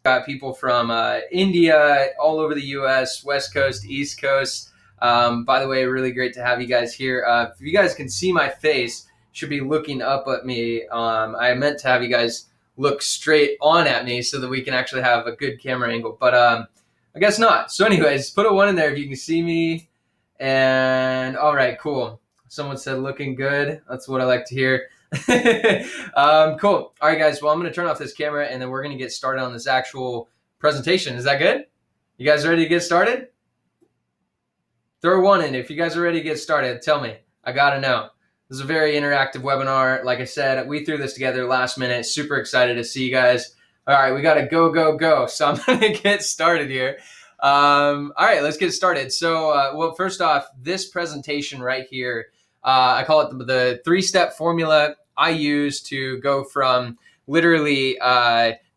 Got people from India, all over the U.S., West Coast, East Coast. By the way, really great to have you guys here. If you guys can see my face, should be looking up at me. I meant to have you guys look straight on at me so that we can actually have a good camera angle, but I guess not. So anyways, put a 1 in there if you can see me. And all right, cool. Someone said looking good. That's what I like to hear. Cool. All right, guys. Well, I'm going to turn off this camera and then we're going to get started on this actual presentation. Is that good? You guys ready to get started? Throw 1 in. If you guys are ready to get started, tell me. I got to know. This is a very interactive webinar. Like I said, we threw this together last minute. Super excited to see you guys. All right, we got to go. So I'm going to get started here. All right, let's get started. So, well, first off, this presentation right here, I call it the 3-step formula I use to go from literally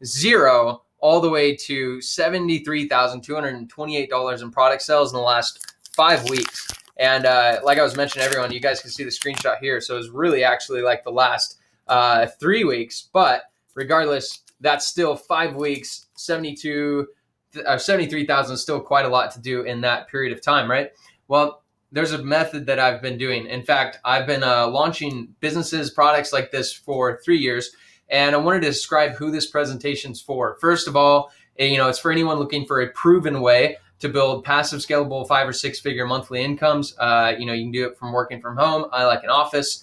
0 all the way to $73,228 in product sales in the last 5 weeks. And like I was mentioning, everyone, you guys can see the screenshot here. So it's really actually like the last 3 weeks. But regardless, that's still 5 weeks, 73,000 is still quite a lot to do in that period of time, right? Well, there's a method that I've been doing. In fact, I've been launching businesses, products like this for 3 years. And I wanted to describe who this presentation's for. First of all, it's for anyone looking for a proven way to build passive, scalable 5 or 6 figure monthly incomes. You can do it from working from home. I like an office.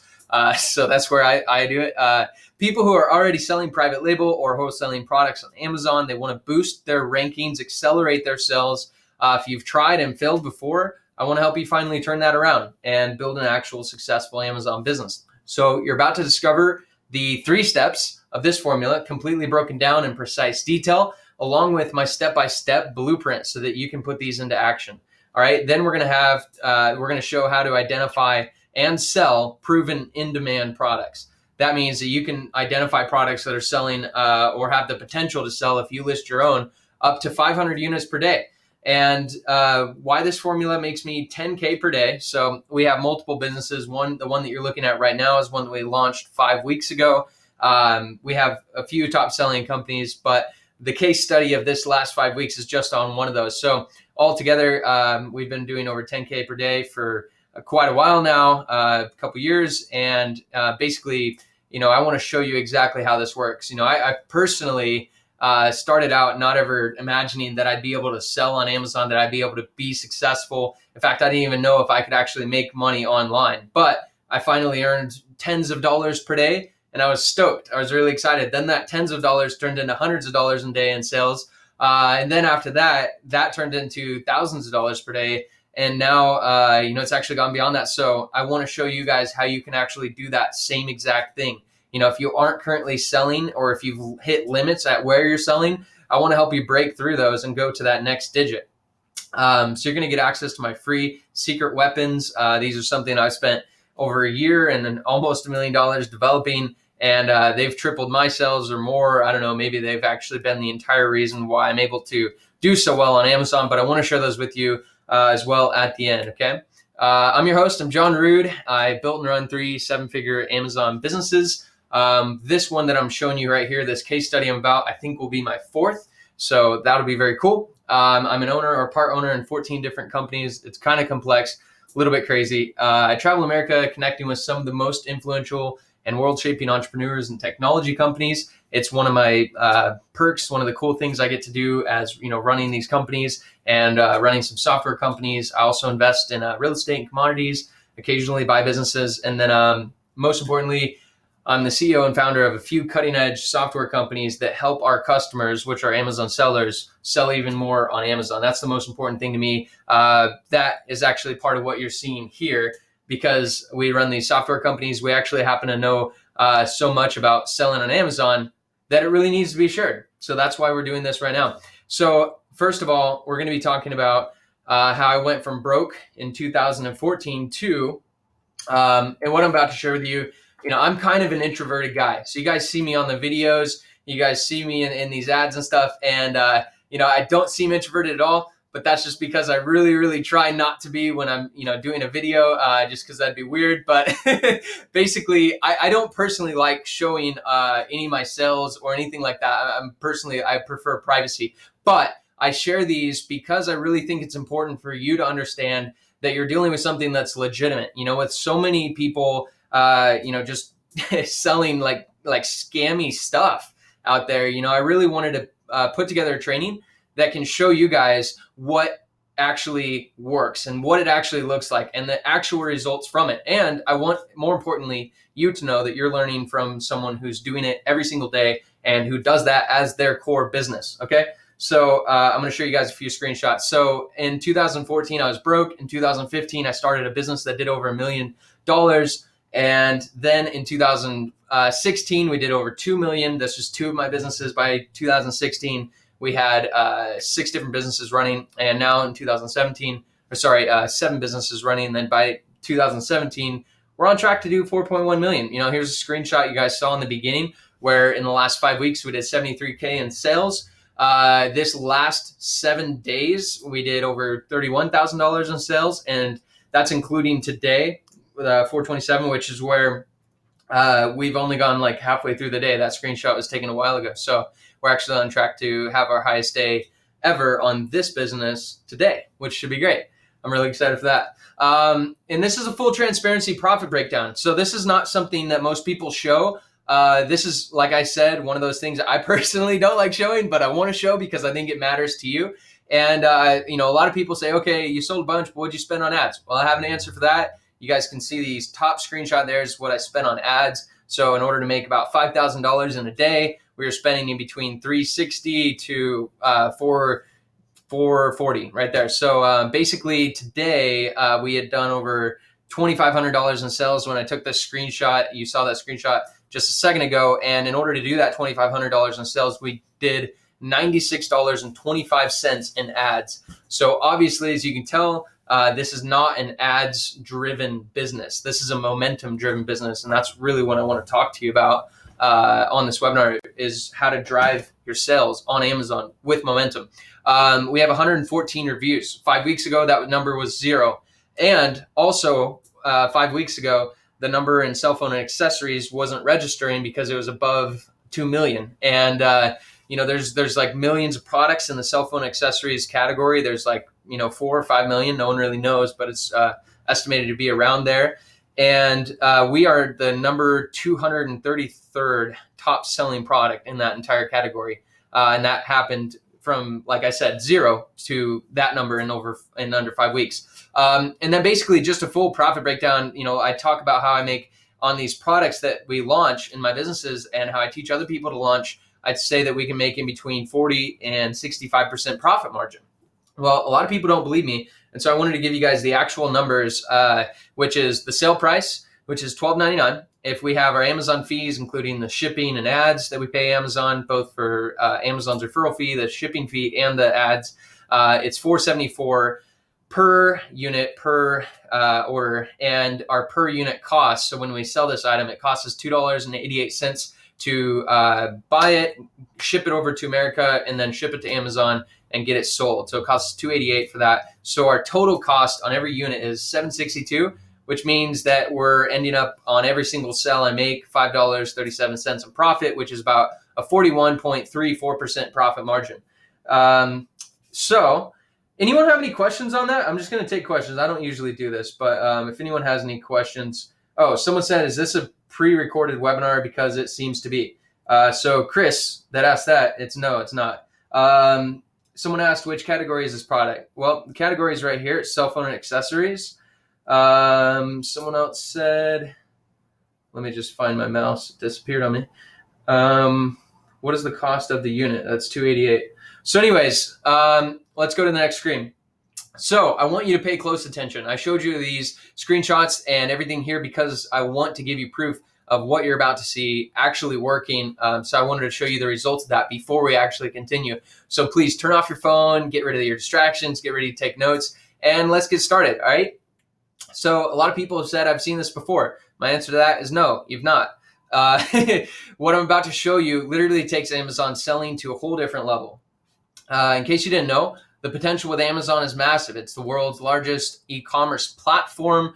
So that's where I do it. People who are already selling private label or wholesaling products on Amazon, they want to boost their rankings, accelerate their sales. If you've tried and failed before, I want to help you finally turn that around and build an actual successful Amazon business. So you're about to discover the 3 steps of this formula, completely broken down in precise detail, along with my step-by-step blueprint so that you can put these into action. All right, then we're going to show how to identify and sell proven in-demand products. That means that you can identify products that are selling or have the potential to sell if you list your own up to 500 units per day. And why this formula makes me 10K per day. So we have multiple businesses. The one that you're looking at right now is one that we launched 5 weeks ago. We have a few top selling companies, but the case study of this last 5 weeks is just on one of those. So altogether, we've been doing over 10K per day for quite a while now, a couple years. And basically, I want to show you exactly how this works. I personally started out not ever imagining that I'd be able to sell on Amazon, that I'd be able to be successful. In fact, I didn't even know if I could actually make money online, but I finally earned tens of dollars per day and I was stoked. I was really excited. Then that tens of dollars turned into hundreds of dollars a day in sales. And then after that turned into thousands of dollars per day. And now, it's actually gone beyond that. So I want to show you guys how you can actually do that same exact thing. If you aren't currently selling or if you've hit limits at where you're selling, I want to help you break through those and go to that next digit. So you're going to get access to my free secret weapons. These are something I've spent over a year and then almost $1 million developing, and they've tripled my sales or more. I don't know, maybe they've actually been the entire reason why I'm able to do so well on Amazon, but I want to share those with you as well at the end, okay? I'm your host. I'm John Rood. I built and run 3 7-figure Amazon businesses. This one that I'm showing you right here, this case study I'm about, I think will be my 4th. So that'll be very cool. I'm an owner or part owner in 14 different companies. It's kind of complex, a little bit crazy. I travel America connecting with some of the most influential and world-shaping entrepreneurs and technology companies. It's one of my perks, one of the cool things I get to do as running these companies and running some software companies. I also invest in real estate and commodities, occasionally buy businesses, and then most importantly, I'm the CEO and founder of a few cutting-edge software companies that help our customers, which are Amazon sellers, sell even more on Amazon. That's the most important thing to me. That is actually part of what you're seeing here. Because we run these software companies, we actually happen to know so much about selling on Amazon that it really needs to be shared. So that's why we're doing this right now. So first of all, we're going to be talking about how I went from broke in 2014 to, and what I'm about to share with you. I'm kind of an introverted guy. So you guys see me on the videos, you guys see me in these ads and stuff. And, I don't seem introverted at all, but that's just because I really try not to be when I'm, doing a video, just because that'd be weird. But basically, I don't personally like showing any of my sales or anything like that. I prefer privacy, but I share these because I really think it's important for you to understand that you're dealing with something that's legitimate. With so many people, just selling like scammy stuff out there. I really wanted to put together a training that can show you guys what actually works and what it actually looks like and the actual results from it. And I want, more importantly, you to know that you're learning from someone who's doing it every single day and who does that as their core business. Okay. So I'm going to show you guys a few screenshots. So in 2014, I was broke. In 2015, I started a business that did over $1 million. And then in 2016, we did over 2 million. That's just two of my businesses. By 2016, we had 6 different businesses running. And now in 2017, 7 businesses running. And then by 2017, we're on track to do 4.1 million. Here's a screenshot you guys saw in the beginning where in the last 5 weeks, we did 73K in sales. This last 7 days, we did over $31,000 in sales. And that's including today, 427, which is where we've only gone like halfway through the day. That screenshot was taken a while ago. So we're actually on track to have our highest day ever on this business today, which should be great. I'm really excited for that. And this is a full transparency profit breakdown. So this is not something that most people show. This is, like I said, one of those things I personally don't like showing, but I want to show because I think it matters to you. And, a lot of people say, okay, you sold a bunch, but what'd you spend on ads? Well, I have an answer for that. You guys can see these top screenshot. There's what I spent on ads. So in order to make about $5,000 in a day, we were spending in between $360 to $440 right there. So basically today we had done over $2,500 in sales when I took this screenshot. You saw that screenshot just a second ago. And in order to do that $2,500 in sales, we did $96.25 in ads. So obviously, as you can tell, this is not an ads-driven business. This is a momentum-driven business, and that's really what I want to talk to you about on this webinar, is how to drive your sales on Amazon with momentum. We have 114 reviews. 5 weeks ago, that number was 0. And also, 5 weeks ago, the number in cell phone and accessories wasn't registering because it was above 2 million. And there's like millions of products in the cell phone accessories category. There's like 4 or 5 million. No one really knows, but it's estimated to be around there. And we are the number 233rd top selling product in that entire category. And that happened from, like I said, 0 to that number in under 5 weeks. And then basically just a full profit breakdown. I talk about how I make on these products that we launch in my businesses and how I teach other people to launch. I'd say that we can make in between 40 and 65% profit margin. Well, a lot of people don't believe me. And so I wanted to give you guys the actual numbers, which is the sale price, which is $12.99. If we have our Amazon fees, including the shipping and ads that we pay Amazon, both for Amazon's referral fee, the shipping fee, and the ads, it's $4.74 per unit per order. And our per unit cost, so when we sell this item, it costs us $2.88 to buy it, ship it over to America, and then ship it to Amazon and get it sold. So it costs $2.88 for that. So our total cost on every unit is $7.62, which means that we're ending up on every single sell I make $5.37 in profit, which is about a 41.34% profit margin. So anyone have any questions on that? I'm just going to take questions. I don't usually do this, but if anyone has any questions. Oh, someone said, is this a pre-recorded webinar? Because it seems to be. So Chris that asked that, no, it's not. Someone asked, which category is this product? Well, the category is right here. It's cell phone and accessories. Someone else said, let me just find my mouse. It disappeared on me. What is the cost of the unit? That's $288. So anyways, let's go to the next screen. So I want you to pay close attention. I showed you these screenshots and everything here because I want to give you proof of what you're about to see actually working. So I wanted to show you the results of that before we actually continue. So please turn off your phone, get rid of your distractions, get ready to take notes, and let's get started, all right? So a lot of people have said, I've seen this before. My answer to that is no, you've not. What I'm about to show you literally takes Amazon selling to a whole different level. In case you didn't know, The potential with Amazon is massive. It's the world's largest e-commerce platform,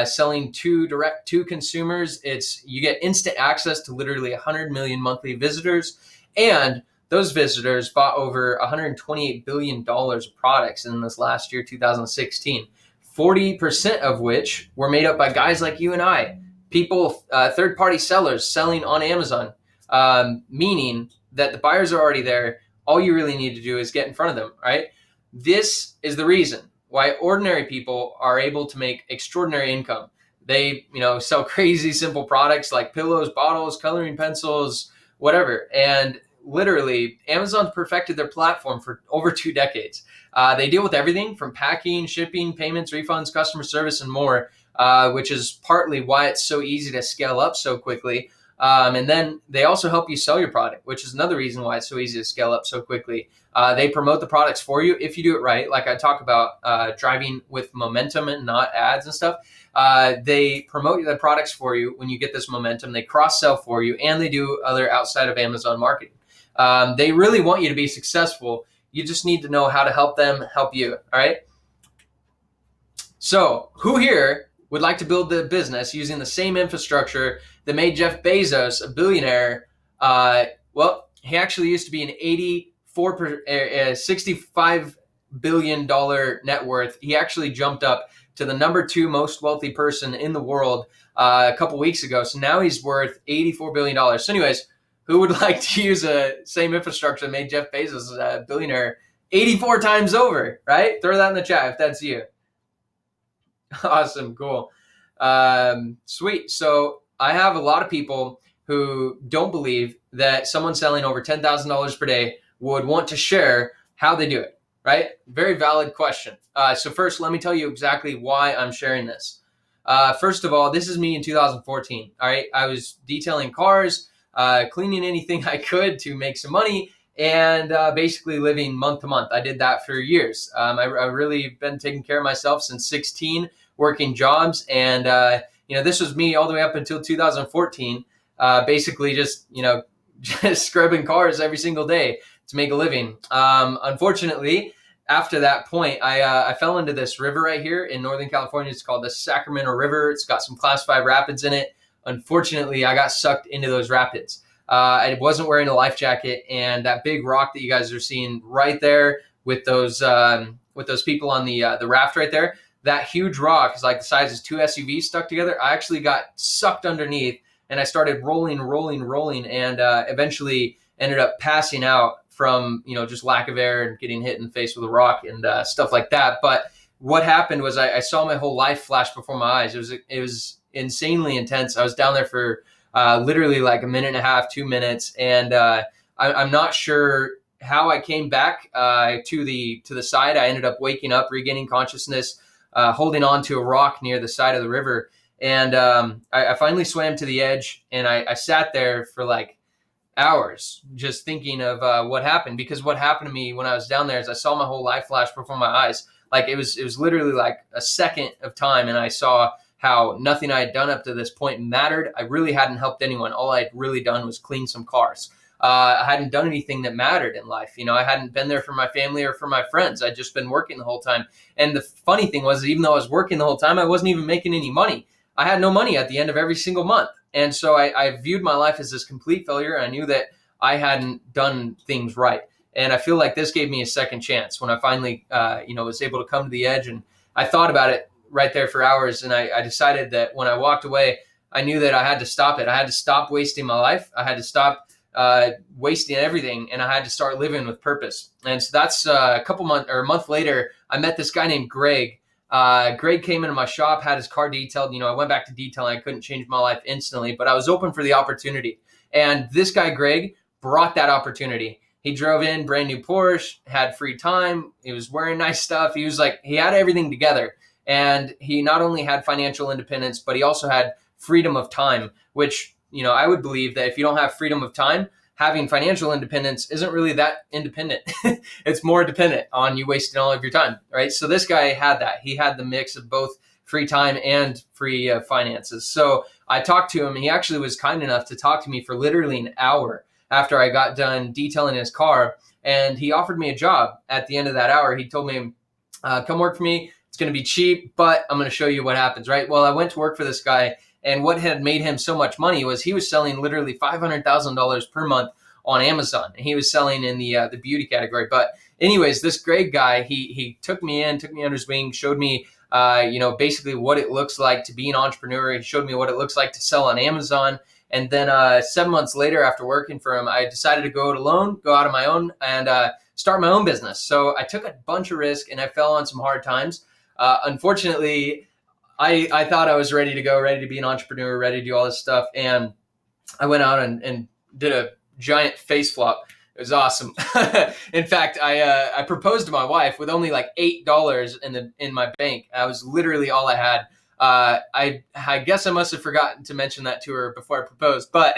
selling direct to consumers. You get instant access to literally 100 million monthly visitors, and those visitors bought over $128 billion of products in this last year, 2016, 40% of which were made up by guys like you and I, people, third-party sellers selling on Amazon, meaning that the buyers are already there. All you really need to do is get in front of them, right? This is the reason why ordinary people are able to make extraordinary income. They, sell crazy simple products like pillows, bottles, coloring pencils, whatever. And literally, Amazon's perfected their platform for over 2 decades. They deal with everything from packing, shipping, payments, refunds, customer service, and more, which is partly why it's so easy to scale up so quickly. And then they also help you sell your product, which is another reason why it's so easy to scale up so quickly. They promote the products for you if you do it right. Like I talk about driving with momentum and not ads and stuff. They promote the products for you when you get this momentum. They cross-sell for you, and they do other outside of Amazon marketing. They really want you to be successful. You just need to know how to help them help you. All right. So who here would like to build the business using the same infrastructure that made Jeff Bezos a billionaire? Well, he actually used to be an $65 billion net worth. He actually jumped up to the number 2 most wealthy person in the world a couple weeks ago. So now he's worth $84 billion. So anyways, who would like to use the same infrastructure that made Jeff Bezos a billionaire 84 times over, right? Throw that in the chat if that's you. Awesome. Cool. Sweet. So I have a lot of people who don't believe that someone selling over $10,000 per day would want to share how they do it, right? Very valid question. So first, let me tell you exactly why I'm sharing this. First of all, this is me in 2014. All right. I was detailing cars, cleaning anything I could to make some money, and basically living month to month. I did that for years. I really been taking care of myself since 16, working jobs. And, this was me all the way up until 2014, basically just scrubbing cars every single day to make a living. Unfortunately, after that point, I fell into this river right here in Northern California. It's called the Sacramento River. It's got some Class 5 rapids in it. Unfortunately, I got sucked into those rapids. I wasn't wearing a life jacket, and that big rock that you guys are seeing right there with those people on the raft right there, that huge rock is like the size of 2 SUVs stuck together. I actually got sucked underneath, and I started rolling, and eventually ended up passing out from just lack of air and getting hit in the face with a rock and stuff like that. But what happened was I saw my whole life flash before my eyes. It was insanely intense. I was down there for literally like a minute and a half, 2 minutes, and I'm not sure how I came back to the side. I ended up waking up, regaining consciousness, holding on to a rock near the side of the river, and I finally swam to the edge, and I sat there for like hours just thinking of what happened, because what happened to me when I was down there is I saw my whole life flash before my eyes. Like it was literally like a second of time, and I saw how nothing I had done up to this point mattered. I really hadn't helped anyone. All I had really done was clean some cars. I hadn't done anything that mattered in life. I hadn't been there for my family or for my friends. I'd just been working the whole time. And the funny thing was, even though I was working the whole time, I wasn't even making any money. I had no money at the end of every single month. And so I viewed my life as this complete failure. I knew that I hadn't done things right. And I feel like this gave me a second chance when I finally, was able to come to the edge. And I thought about it right there for hours. And I decided that when I walked away, I knew that I had to stop it. I had to stop wasting my life. I had to stop wasting everything, and I had to start living with purpose. And so that's a month later, I met this guy named Greg. Greg came into my shop, had his car detailed. I went back to detailing. I couldn't change my life instantly, but I was open for the opportunity. And this guy, Greg, brought that opportunity. He drove in brand new Porsche, had free time. He was wearing nice stuff. He had everything together. And he not only had financial independence, but he also had freedom of time, which, I would believe that if you don't have freedom of time, having financial independence isn't really that independent. It's more dependent on you wasting all of your time, right? So this guy had that. He had the mix of both free time and free finances. So I talked to him. He actually was kind enough to talk to me for literally an hour after I got done detailing his car, and he offered me a job at the end of that hour. He told me, come work for me. It's going to be cheap, but I'm going to show you what happens, right? Well, I went to work for this guy, and what had made him so much money was he was selling literally $500,000 per month on Amazon, and he was selling in the beauty category. But anyways, this great guy, he took me under his wing, showed me basically what it looks like to be an entrepreneur. He showed me what it looks like to sell on Amazon. And then 7 months later, after working for him, I decided to go out on my own, and start my own business. So I took a bunch of risk, and I fell on some hard times. Unfortunately, I thought I was ready to go, ready to be an entrepreneur, ready to do all this stuff. And I went out and did a giant face flop. It was awesome. In fact, I proposed to my wife with only like $8 in my bank. That was literally all I had. I guess I must have forgotten to mention that to her before I proposed, but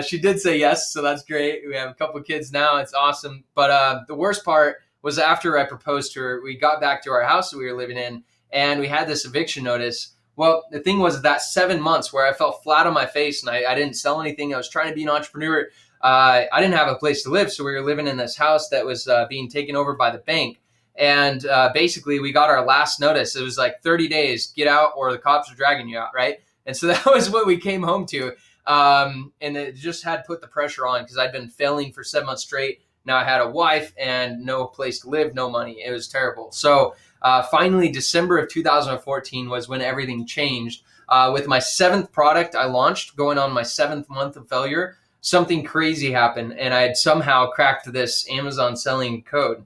she did say yes, so that's great. We have a couple of kids now. It's awesome. But the worst part was after I proposed to her, we got back to our house that we were living in, and we had this eviction notice. Well, the thing was that 7 months where I fell flat on my face and I didn't sell anything. I was trying to be an entrepreneur. I didn't have a place to live, so we were living in this house that was being taken over by the bank. And basically, we got our last notice. It was like 30 days, get out or the cops are dragging you out, right? And so that was what we came home to. And it just had put the pressure on because I'd been failing for 7 months straight. Now I had a wife and no place to live, no money. It was terrible. So finally, December of 2014 was when everything changed. With my 7th product I launched, going on my 7th month of failure, something crazy happened, and I had somehow cracked this Amazon selling code.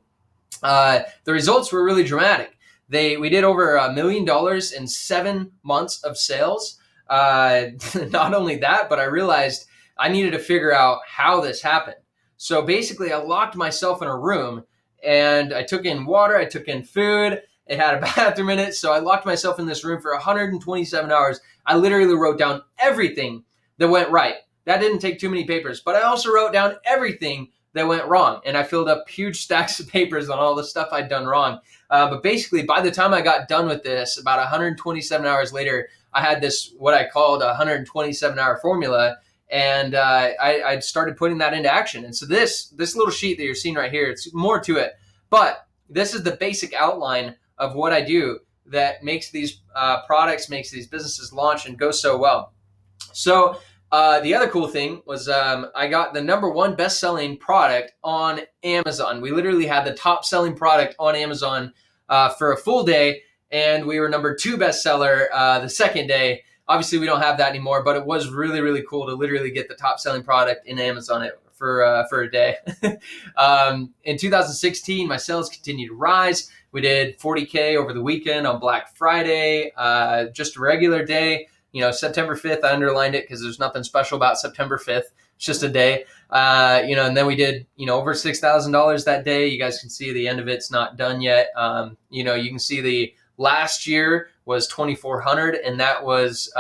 The results were really dramatic. We did over $1 million in 7 months of sales. Not only that, but I realized I needed to figure out how this happened. So basically, I locked myself in a room, and I took in water, I took in food. It had a bathroom in it, so I locked myself in this room for 127 hours. I literally wrote down everything that went right. That didn't take too many papers, but I also wrote down everything that went wrong, and I filled up huge stacks of papers on all the stuff I'd done wrong. But basically, by the time I got done with this, about 127 hours later, I had this, what I called a 127-hour formula, and I started putting that into action. And so this little sheet that you're seeing right here, it's more to it, but this is the basic outline of what I do that makes these products, makes these businesses launch and go so well. So the other cool thing was I got the #1 best-selling product on Amazon. We literally had the top-selling product on Amazon for a full day, and we were #2 bestseller the second day. Obviously, we don't have that anymore, but it was really, really cool to literally get the top-selling product in Amazon for a day. In 2016, my sales continued to rise. We did 40K over the weekend on Black Friday, just a regular day. September 5th, I underlined it because there's nothing special about September 5th. It's just a day. And then we did, over $6,000 that day. You guys can see the end of it's not done yet. You can see the last year was 2,400, and that was,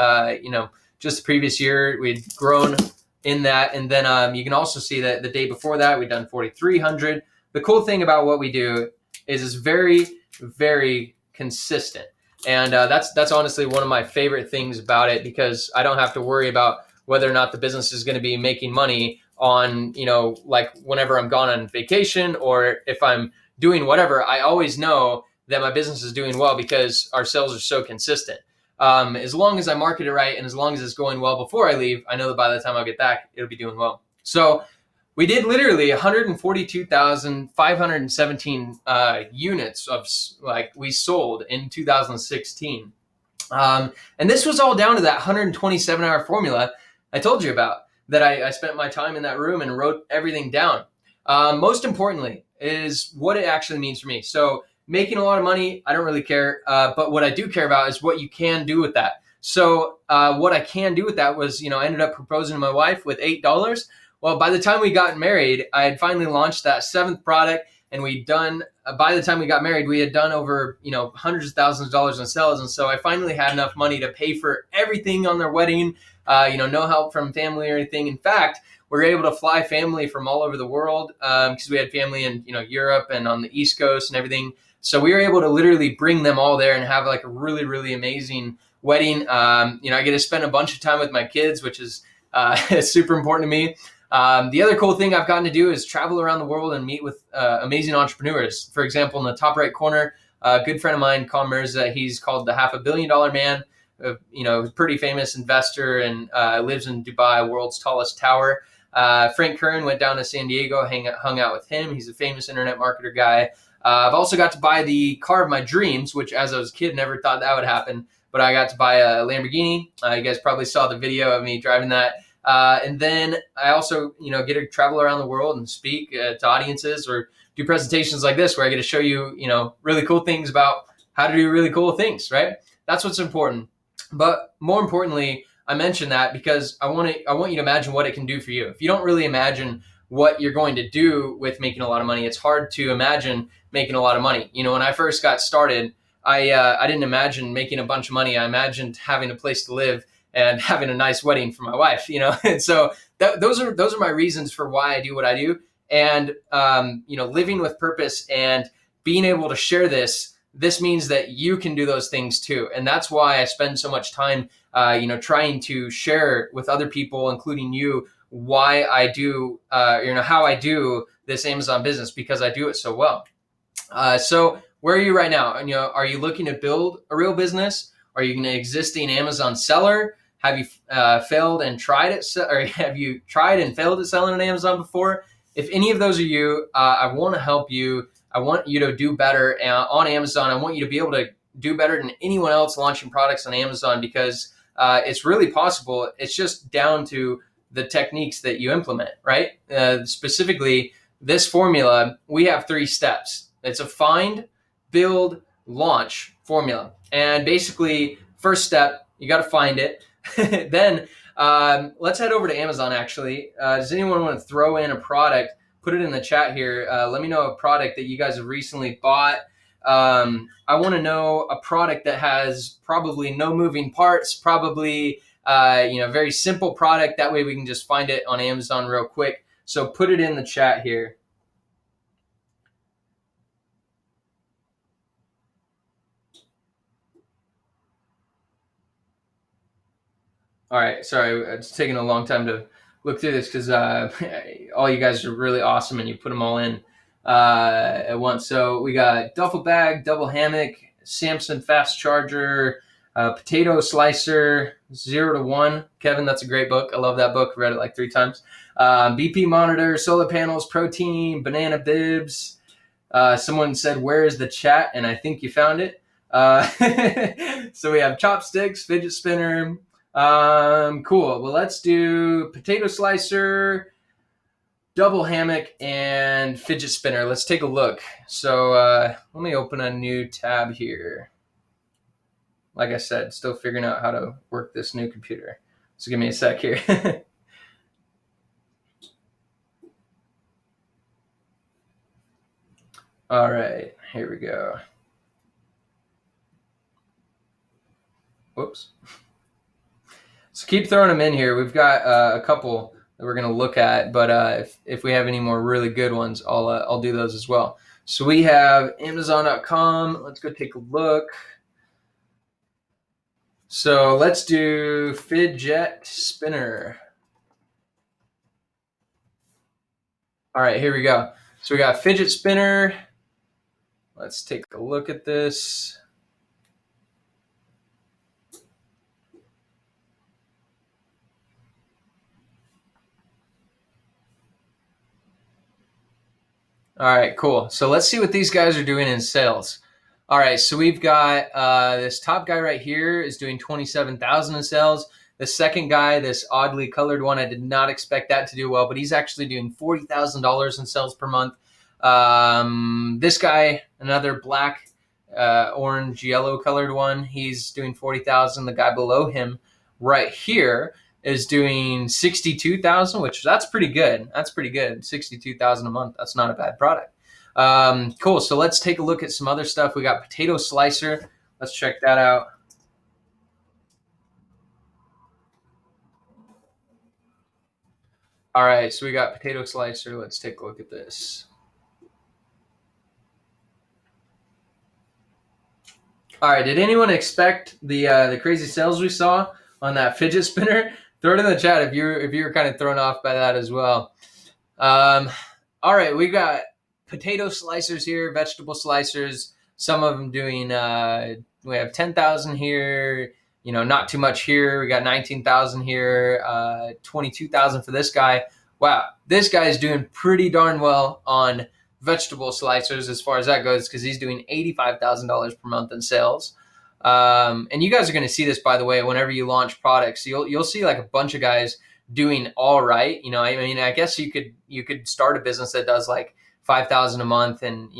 just the previous year we'd grown in that. And then you can also see that the day before that we'd done 4,300. The cool thing about what we do is it's very, very consistent. And that's honestly one of my favorite things about it, because I don't have to worry about whether or not the business is going to be making money on, like whenever I'm gone on vacation or if I'm doing whatever. I always know that my business is doing well because our sales are so consistent. As long as I market it right and as long as it's going well before I leave, I know that by the time I get back, it'll be doing well. So we did literally 142,517 units of we sold in 2016. And this was all down to that 127-hour formula I told you about, that I spent my time in that room and wrote everything down. Most importantly is what it actually means for me. So making a lot of money, I don't really care. But what I do care about is what you can do with that. So what I can do with that was, I ended up proposing to my wife with $8. Well, by the time we got married, I had finally launched that 7th product, and by the time we got married, we had done over, hundreds of thousands of dollars in sales. And so I finally had enough money to pay for everything on their wedding, no help from family or anything. In fact, we were able to fly family from all over the world because we had family in, Europe and on the East Coast and everything. So we were able to literally bring them all there and have like a really, really amazing wedding. I get to spend a bunch of time with my kids, which is super important to me. The other cool thing I've gotten to do is travel around the world and meet with amazing entrepreneurs. For example, in the top right corner, a good friend of mine, Colin Mirza, he's called the $500 million man. Pretty famous investor and lives in Dubai, world's tallest tower. Frank Kern went down to San Diego, hung out with him. He's a famous internet marketer guy. I've also got to buy the car of my dreams, which as I was a kid, never thought that would happen. But I got to buy a Lamborghini. You guys probably saw the video of me driving that. And then I also, get to travel around the world and speak to audiences or do presentations like this, where I get to show you, really cool things about how to do really cool things, right? That's what's important. But more importantly, I mentioned that because I want you to imagine what it can do for you. If you don't really imagine what you're going to do with making a lot of money, it's hard to imagine making a lot of money. When I first got started, I didn't imagine making a bunch of money. I imagined having a place to live and having a nice wedding for my wife, And so those are my reasons for why I do what I do. And living with purpose and being able to share this means that you can do those things too. And that's why I spend so much time, trying to share with other people, including you, why I do, how I do this Amazon business, because I do it so well. So where are you right now? And, are you looking to build a real business? Are you an existing Amazon seller? Have you failed and tried it, or have you tried and failed at selling on Amazon before? If any of those are you, I want to help you. I want you to do better on Amazon. I want you to be able to do better than anyone else launching products on Amazon, because it's really possible. It's just down to the techniques that you implement, right? Specifically, this formula, we have 3 steps. It's a find, build, launch formula. And basically, first step, you got to find it. Then let's head over to Amazon, actually. Does anyone want to throw in a product? Put it in the chat here. Let me know a product that you guys have recently bought. I want to know a product that has probably no moving parts, probably very simple product. That way we can just find it on Amazon real quick. So put it in the chat here. All right, sorry, it's taking a long time to look through this because all you guys are really awesome and you put them all in at once. So we got duffel bag, double hammock, Samsung fast charger, potato slicer, 0 to 1. Kevin, that's a great book. I love that book. Read it like 3 times. BP monitor, solar panels, protein, banana bibs. Someone said, "Where is the chat?" And I think you found it. So we have chopsticks, fidget spinner. Cool. Well, let's do potato slicer, double hammock, and fidget spinner. Let's take a look. So let me open a new tab here. Like I said, still figuring out how to work this new computer. So give me a sec here. All right, here we go. Whoops. So keep throwing them in here. We've got a couple that we're going to look at, but if we have any more really good ones, I'll do those as well. So we have Amazon.com. Let's go take a look. So let's do fidget spinner. All right, here we go. So we got fidget spinner. Let's take a look at this. All right, cool. So let's see what these guys are doing in sales. All right, so we've got this top guy right here is doing 27,000 in sales. The second guy, this oddly colored one, I did not expect that to do well, but he's actually doing $40,000 in sales per month. This guy, another black, orange, yellow colored one, he's doing 40,000. The guy below him right here is doing 62,000, which that's pretty good. That's pretty good. 62,000 a month. That's not a bad product. Cool. So let's take a look at some other stuff. We got potato slicer. Let's check that out. All right. So we got potato slicer. Let's take a look at this. All right. Did anyone expect the crazy sales we saw on that fidget spinner? Throw it in the chat if you're kind of thrown off by that as well. All right, we got potato slicers here, vegetable slicers. Some of them doing. We have 10,000 here. Not too much here. We got 19,000 here. 22,000 for this guy. Wow, this guy is doing pretty darn well on vegetable slicers as far as that goes, because he's doing $85,000 per month in sales. And you guys are going to see this, by the way, whenever you launch products. You'll see like a bunch of guys doing all right. I mean, I guess you could start a business that does like 5,000 a month and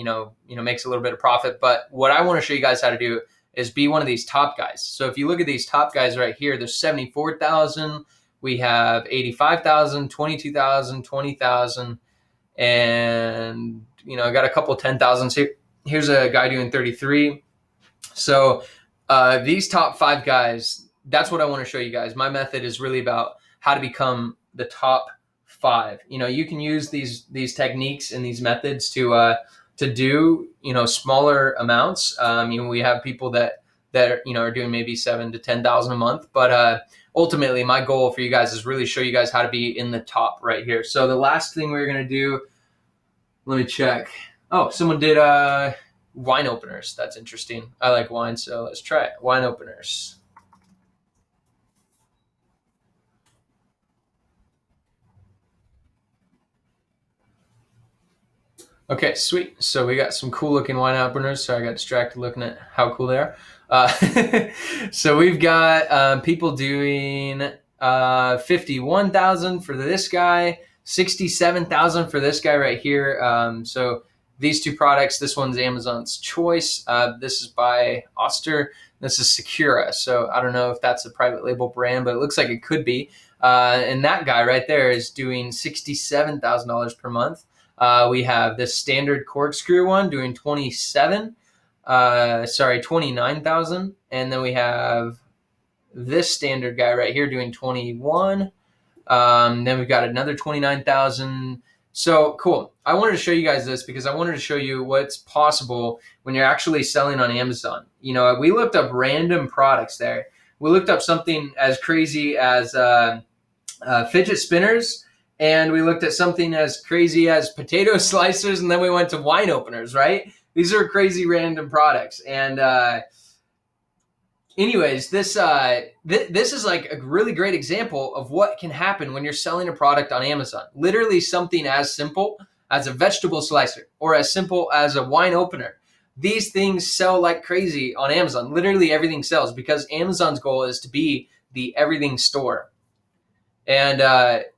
makes a little bit of profit. But what I want to show you guys how to do is be one of these top guys. So if you look at these top guys right here, there's 74,000. We have 85,000, 22,000, 20,000, and I got a couple 10,000s here. Here's a guy doing 33. So these top 5 guys, that's what I want to show you guys. My method is really about how to become the top 5. You can use these techniques and these methods to do smaller amounts. We have people that are doing maybe 7,000 to 10,000 a month, but ultimately my goal for you guys is really show you guys how to be in the top right here. So the last thing we're gonna do, let me check. Oh, someone did wine openers. That's interesting. I like wine, so let's try it. Wine openers. Okay, sweet. So we got some cool looking wine openers. So I got distracted looking at how cool they are. So we've got people doing 51,000 for this guy, 67,000 for this guy right here. So these 2 products, this one's Amazon's Choice. This is by Oster. This is Secura. So I don't know if that's a private label brand, but it looks like it could be. And that guy right there is doing $67,000 per month. We have this standard corkscrew one doing 29,000. And then we have this standard guy right here doing 21. Then we've got another 29,000. So cool. I wanted to show you guys this because I wanted to show you what's possible when you're actually selling on Amazon. We looked up random products there. We looked up something as crazy as fidget spinners. And we looked at something as crazy as potato slicers, and then we went to wine openers, right? These are crazy random products. And anyways, this is like a really great example of what can happen when you're selling a product on Amazon. Literally something as simple as a vegetable slicer or as simple as a wine opener. These things sell like crazy on Amazon. Literally everything sells because Amazon's goal is to be the everything store. And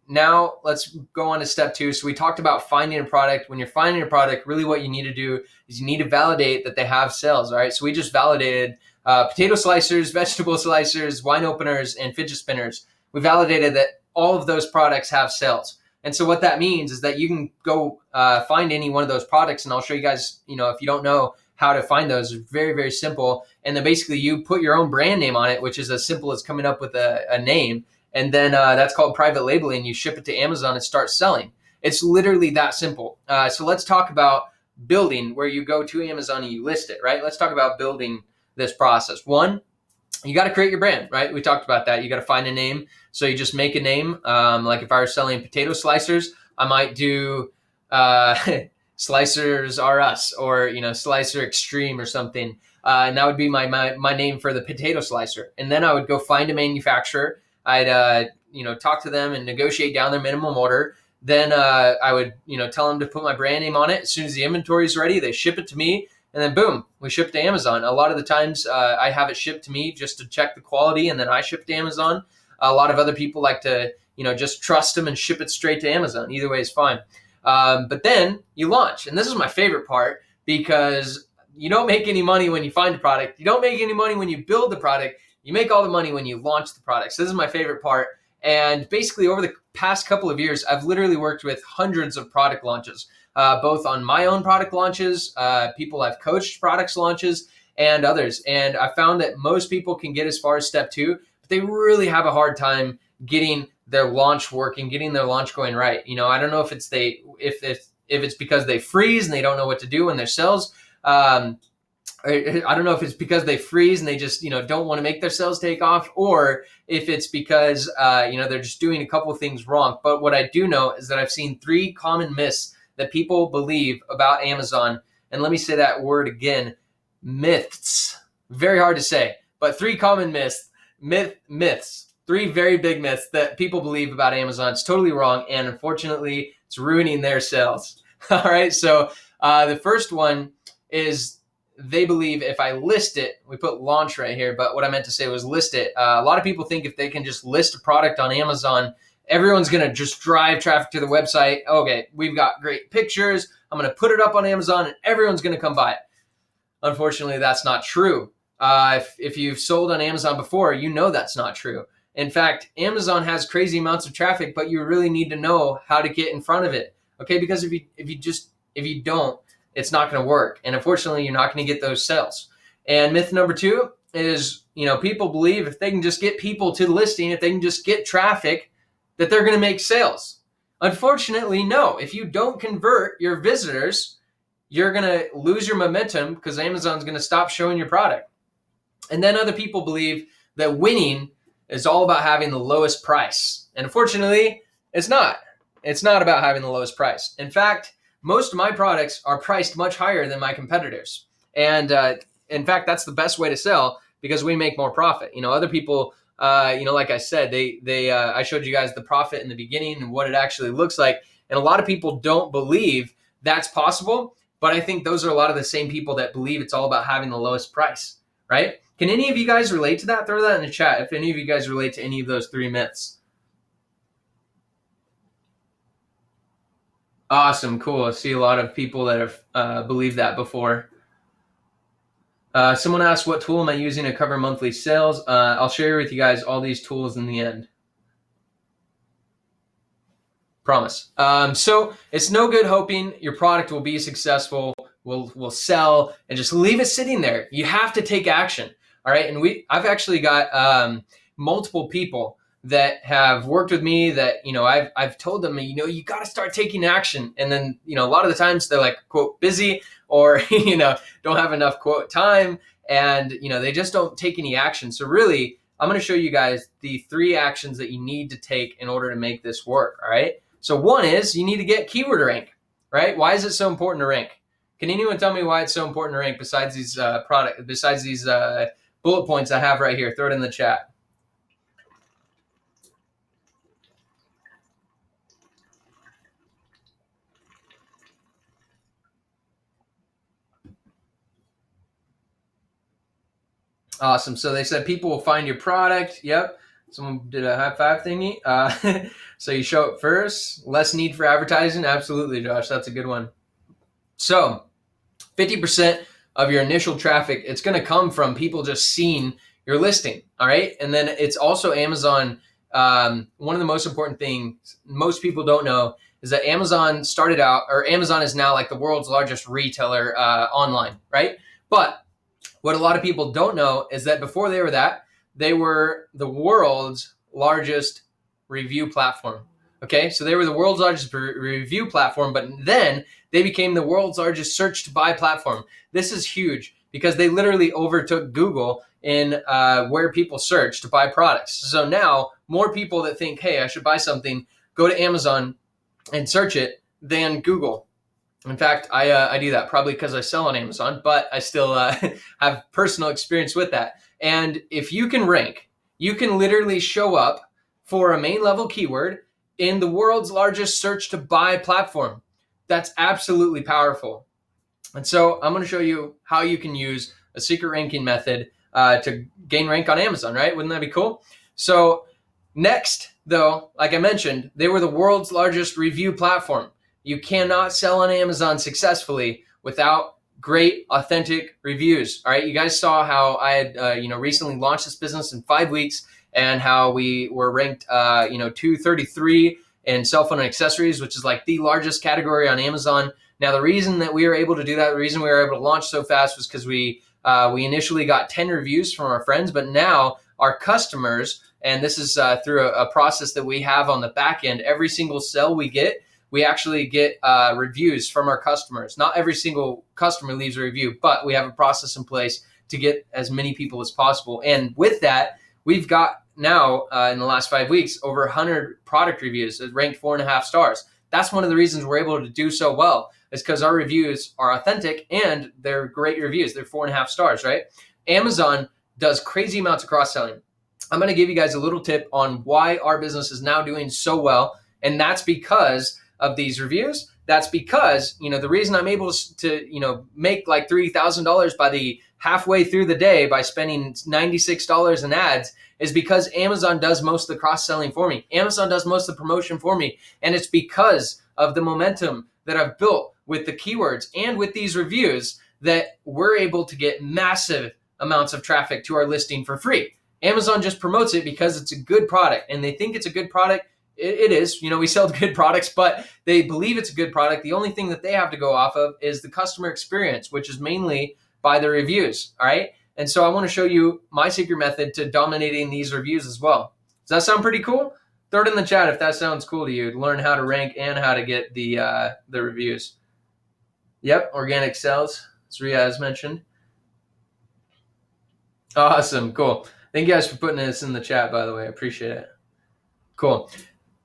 now let's go on to step 2. So we talked about finding a product. When you're finding a product, really what you need to do is you need to validate that they have sales. All right. So we just validated potato slicers, vegetable slicers, wine openers, and fidget spinners. We validated that all of those products have sales. And so what that means is that you can go find any one of those products, and I'll show you guys, if you don't know how to find those, it's very, very simple. And then basically you put your own brand name on it, which is as simple as coming up with a name. And then that's called private labeling. You ship it to Amazon and start selling. It's literally that simple. So let's talk about building, where you go to Amazon and you list it, right? Let's talk about building this process. 1, you got to create your brand, right? We talked about that. You got to find a name. So you just make a name. Like if I was selling potato slicers, I might do Slicers R Us or, Slicer Extreme or something. And that would be my name for the potato slicer. And then I would go find a manufacturer. I'd talk to them and negotiate down their minimum order. Then I would tell them to put my brand name on it. As soon as the inventory is ready, they ship it to me, and then boom, we ship to Amazon. A lot of the times I have it shipped to me just to check the quality, and then I ship to Amazon. A lot of other people like to just trust them and ship it straight to Amazon. Either way is fine. But then you launch, and this is my favorite part because you don't make any money when you find a product. You don't make any money when you build the product. You make all the money when you launch the product. So this is my favorite part. And basically over the past couple of years, I've literally worked with hundreds of product launches, both on my own product launches, people I've coached products launches, and others. And I found that most people can get as far as step 2, but they really have a hard time getting their launch working, getting their launch going right. I don't know if it's if it's because they freeze and they don't know what to do in their sales. I don't know if it's because they freeze and they just, don't want to make their sales take off, or if it's because, they're just doing a couple things wrong. But what I do know is that I've seen 3 common myths that people believe about Amazon. And let me say that word again, myths. Very hard to say, but 3 common myths, 3 very big myths that people believe about Amazon. It's totally wrong. And unfortunately, it's ruining their sales. All right. So the first one is, they believe if I list it, we put launch right here, but what I meant to say was list it. A lot of people think if they can just list a product on Amazon, everyone's going to just drive traffic to the website. Okay, we've got great pictures. I'm going to put it up on Amazon and everyone's going to come buy it. Unfortunately, that's not true. If you've sold on Amazon before, you know that's not true. In fact, Amazon has crazy amounts of traffic, but you really need to know how to get in front of it. Okay, because if you don't, it's not going to work. And unfortunately, you're not going to get those sales. And myth number 2 is, people believe if they can just get people to the listing, if they can just get traffic, that they're going to make sales. Unfortunately, no. If you don't convert your visitors, you're going to lose your momentum because Amazon's going to stop showing your product. And then other people believe that winning is all about having the lowest price. And unfortunately, it's not. It's not about having the lowest price. In fact, most of my products are priced much higher than my competitors. And in fact, that's the best way to sell because we make more profit. Other people, like I said, I showed you guys the profit in the beginning and what it actually looks like. And a lot of people don't believe that's possible. But I think those are a lot of the same people that believe it's all about having the lowest price, right? Can any of you guys relate to that? Throw that in the chat if any of you guys relate to any of those 3 myths. Awesome, cool. I see a lot of people that have believed that before. Someone asked, what tool am I using to cover monthly sales? I'll share with you guys all these tools in the end. Promise. So it's no good hoping your product will be successful, will sell, and just leave it sitting there. You have to take action. All right. And I've actually got multiple people that have worked with me that, I've told them, you got to start taking action. And then, a lot of the times they're like, quote, busy or, don't have enough quote time. And, they just don't take any action. So really, I'm going to show you guys the 3 actions that you need to take in order to make this work. All right. So one is you need to get keyword rank, right? Why is it so important to rank? Can anyone tell me why it's so important to rank besides these bullet points I have right here? Throw it in the chat. Awesome. So they said people will find your product. Yep. Someone did a high five thingy. So you show up first. Less need for advertising. Absolutely, Josh. That's a good one. So 50% of your initial traffic, it's going to come from people just seeing your listing. All right. And then it's also Amazon. One of the most important things most people don't know is that Amazon is now like the world's largest retailer online. Right. But what a lot of people don't know is that before they were the world's largest review platform. Okay, so they were the world's largest review platform, but then they became the world's largest search to buy platform. This is huge because they literally overtook Google in where people search to buy products. So now more people that think, hey, I should buy something, go to Amazon and search it than Google. In fact, I do that probably because I sell on Amazon, but I still have personal experience with that. And if you can rank, you can literally show up for a main level keyword in the world's largest search to buy platform. That's absolutely powerful. And so I'm going to show you how you can use a secret ranking method to gain rank on Amazon, right? Wouldn't that be cool? So next, though, like I mentioned, they were the world's largest review platform. You cannot sell on Amazon successfully without great, authentic reviews. All right, you guys saw how I had recently launched this business in 5 weeks, and how we were ranked 233 in cell phone and accessories, which is like the largest category on Amazon. Now, the reason that we were able to do that, the reason we were able to launch so fast was because we initially got 10 reviews from our friends, but now our customers, and this is through a process that we have on the back end, every single sale we get, we actually get reviews from our customers. Not every single customer leaves a review, but we have a process in place to get as many people as possible. And with that, we've got now in the last 5 weeks over 100 product reviews that ranked 4.5 stars. That's one of the reasons we're able to do so well, is because our reviews are authentic and they're great reviews. They're 4.5 stars, right? Amazon does crazy amounts of cross-selling. I'm going to give you guys a little tip on why our business is now doing so well, and that's because of these reviews. That's because, the reason I'm able to, make like $3,000 by the halfway through the day by spending $96 in ads is because Amazon does most of the cross-selling for me. Amazon does most of the promotion for me. And it's because of the momentum that I've built with the keywords and with these reviews that we're able to get massive amounts of traffic to our listing for free. Amazon just promotes it because it's a good product and they think it's a good product. It is, we sell good products, but they believe it's a good product. The only thing that they have to go off of is the customer experience, which is mainly by the reviews. All right. And so I want to show you my secret method to dominating these reviews as well. Does that sound pretty cool? Throw it in the chat if that sounds cool to you, to learn how to rank and how to get the reviews. Yep. Organic sales, as Riaz mentioned. Awesome. Cool. Thank you guys for putting this in the chat, by the way. I appreciate it. Cool.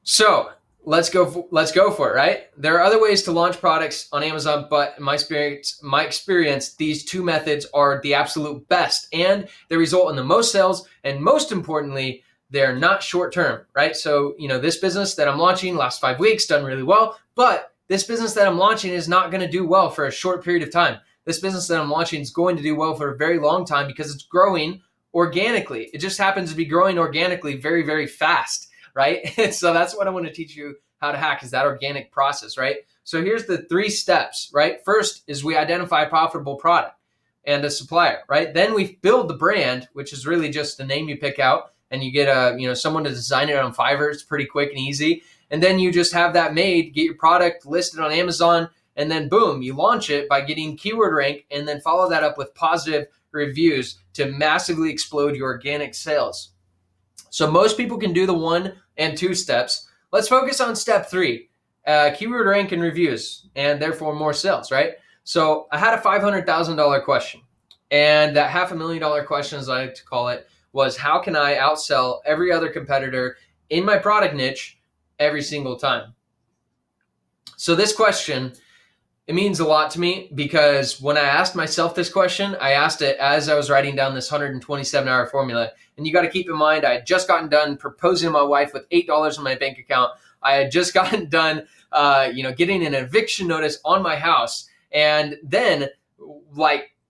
So let's go for it, right? There are other ways to launch products on Amazon, but in my experience, these two methods are the absolute best, and they result in the most sales, and most importantly, they're not short-term, right? So, this business that I'm launching last 5 weeks done really well, but this business that I'm launching is not going to do well for a short period of time. This business that I'm launching is going to do well for a very long time because it's growing organically. It just happens to be growing organically very, very fast, right? So that's what I want to teach you how to hack, is that organic process, right? So here's the 3 steps, right? First is we identify a profitable product and a supplier, right? Then we build the brand, which is really just the name you pick out, and you get someone to design it on Fiverr. It's pretty quick and easy. And then you just have that made, get your product listed on Amazon, and then boom, you launch it by getting keyword rank, and then follow that up with positive reviews to massively explode your organic sales. So most people can do the 1 and 2 steps. Let's focus on step 3, keyword rank and reviews, and therefore more sales, right? So I had a $500,000 question, and that $500,000 question, as I like to call it, was how can I outsell every other competitor in my product niche every single time? So this question, it means a lot to me because when I asked myself this question, I asked it as I was writing down this 127-hour formula. And you got to keep in mind, I had just gotten done proposing to my wife with $8 in my bank account. I had just gotten done, getting an eviction notice on my house. And then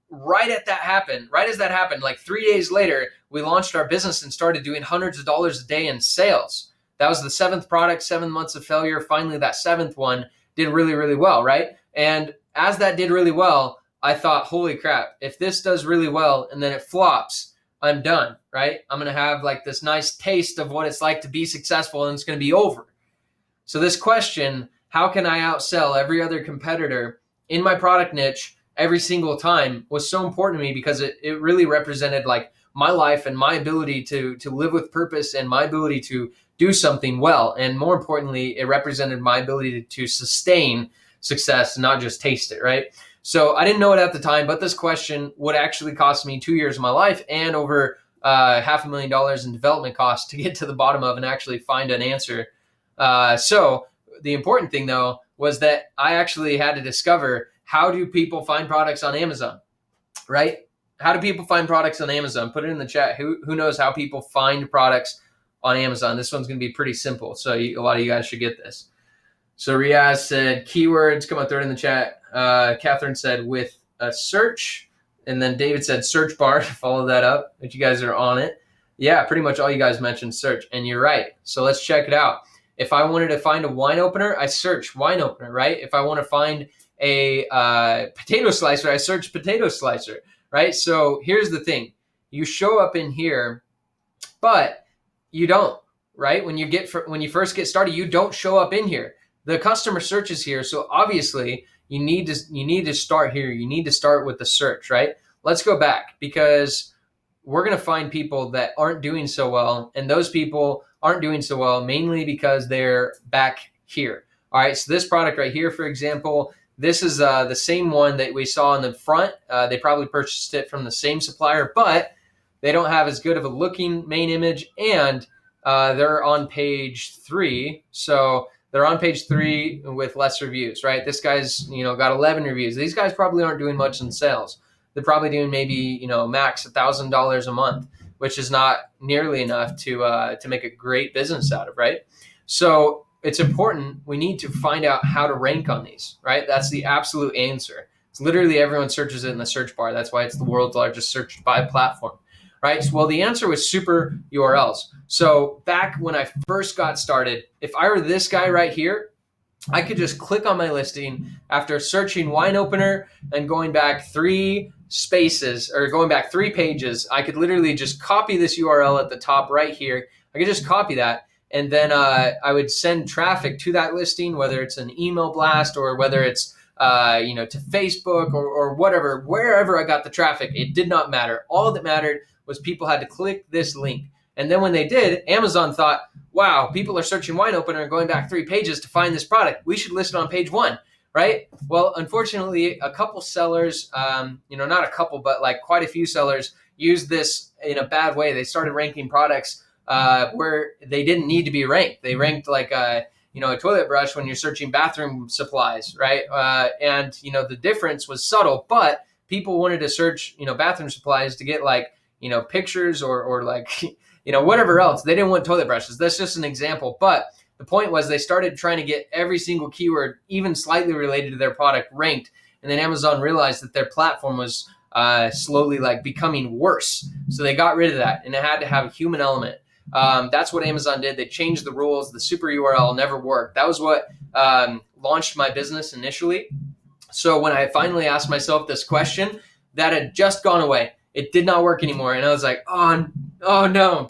right as that happened, like 3 days later, we launched our business and started doing hundreds of dollars a day in sales. That was the 7th product, 7 months of failure. Finally, that 7th one did really, really well, right? And as that did really well, I thought, holy crap, if this does really well and then it flops, I'm done, right? I'm going to have like this nice taste of what it's like to be successful and it's going to be over. So this question, how can I outsell every other competitor in my product niche every single time, was so important to me because it really represented like my life and my ability to live with purpose and my ability to do something well. And more importantly, it represented my ability to sustain success and not just taste it, right? So I didn't know it at the time, but this question would actually cost me 2 years of my life and over $500,000 in development costs to get to the bottom of and actually find an answer. So the important thing though was that I actually had to discover, how do people find products on Amazon, right? How do people find products on Amazon? Put it in the chat. Who knows how people find products on Amazon? This one's going to be pretty simple. So a lot of you guys should get this. So Riaz said keywords. Come on, throw it in the chat. Catherine said with a search. And then David said search bar to follow that up, if you guys are on it. Yeah, pretty much all you guys mentioned search. And you're right. So let's check it out. If I wanted to find a wine opener, I search wine opener, right? If I want to find a potato slicer, I search potato slicer, right? So here's the thing. You show up in here, but you don't, right? When you first get started, you don't show up in here. The customer searches here. So obviously you need to start here. You need to start with the search, right? Let's go back because we're going to find people that aren't doing so well. And those people aren't doing so well mainly because they're back here. All right, so this product right here, for example, this is the same one that we saw in the front. They probably purchased it from the same supplier, but they don't have as good of a looking main image, and they're on page 3. So they're on page 3 with less reviews, right? This guy's, got 11 reviews. These guys probably aren't doing much in sales. They're probably doing maybe, max $1,000 a month, which is not nearly enough to make a great business out of, right? So it's important. We need to find out how to rank on these, right? That's the absolute answer. It's literally everyone searches it in the search bar. That's why it's the world's largest searched by platform, right? Well, the answer was super URLs. So back when I first got started, if I were this guy right here, I could just click on my listing after searching wine opener and going back 3 spaces or going back 3 pages. I could literally just copy this URL at the top right here. I could just copy that. And then I would send traffic to that listing, whether it's an email blast or whether it's to Facebook or whatever, wherever I got the traffic. It did not matter. All that mattered was people had to click this link. And then when they did, Amazon thought, wow, people are searching wine opener and going back 3 pages to find this product. We should list it on page 1, right? Well, unfortunately, a couple sellers, not a couple, but like quite a few sellers used this in a bad way. They started ranking products where they didn't need to be ranked. They ranked like a toilet brush when you're searching bathroom supplies, right? And the difference was subtle, but people wanted to search bathroom supplies to get like pictures or like whatever else. They didn't want toilet brushes. That's just an example. But the point was they started trying to get every single keyword, even slightly related to their product, ranked. And then Amazon realized that their platform was slowly like becoming worse. So they got rid of that, and it had to have a human element. That's what Amazon did. They changed the rules. The super URL never worked. That was what launched my business initially. So when I finally asked myself this question, that had just gone away. It did not work anymore. And I was like, oh no,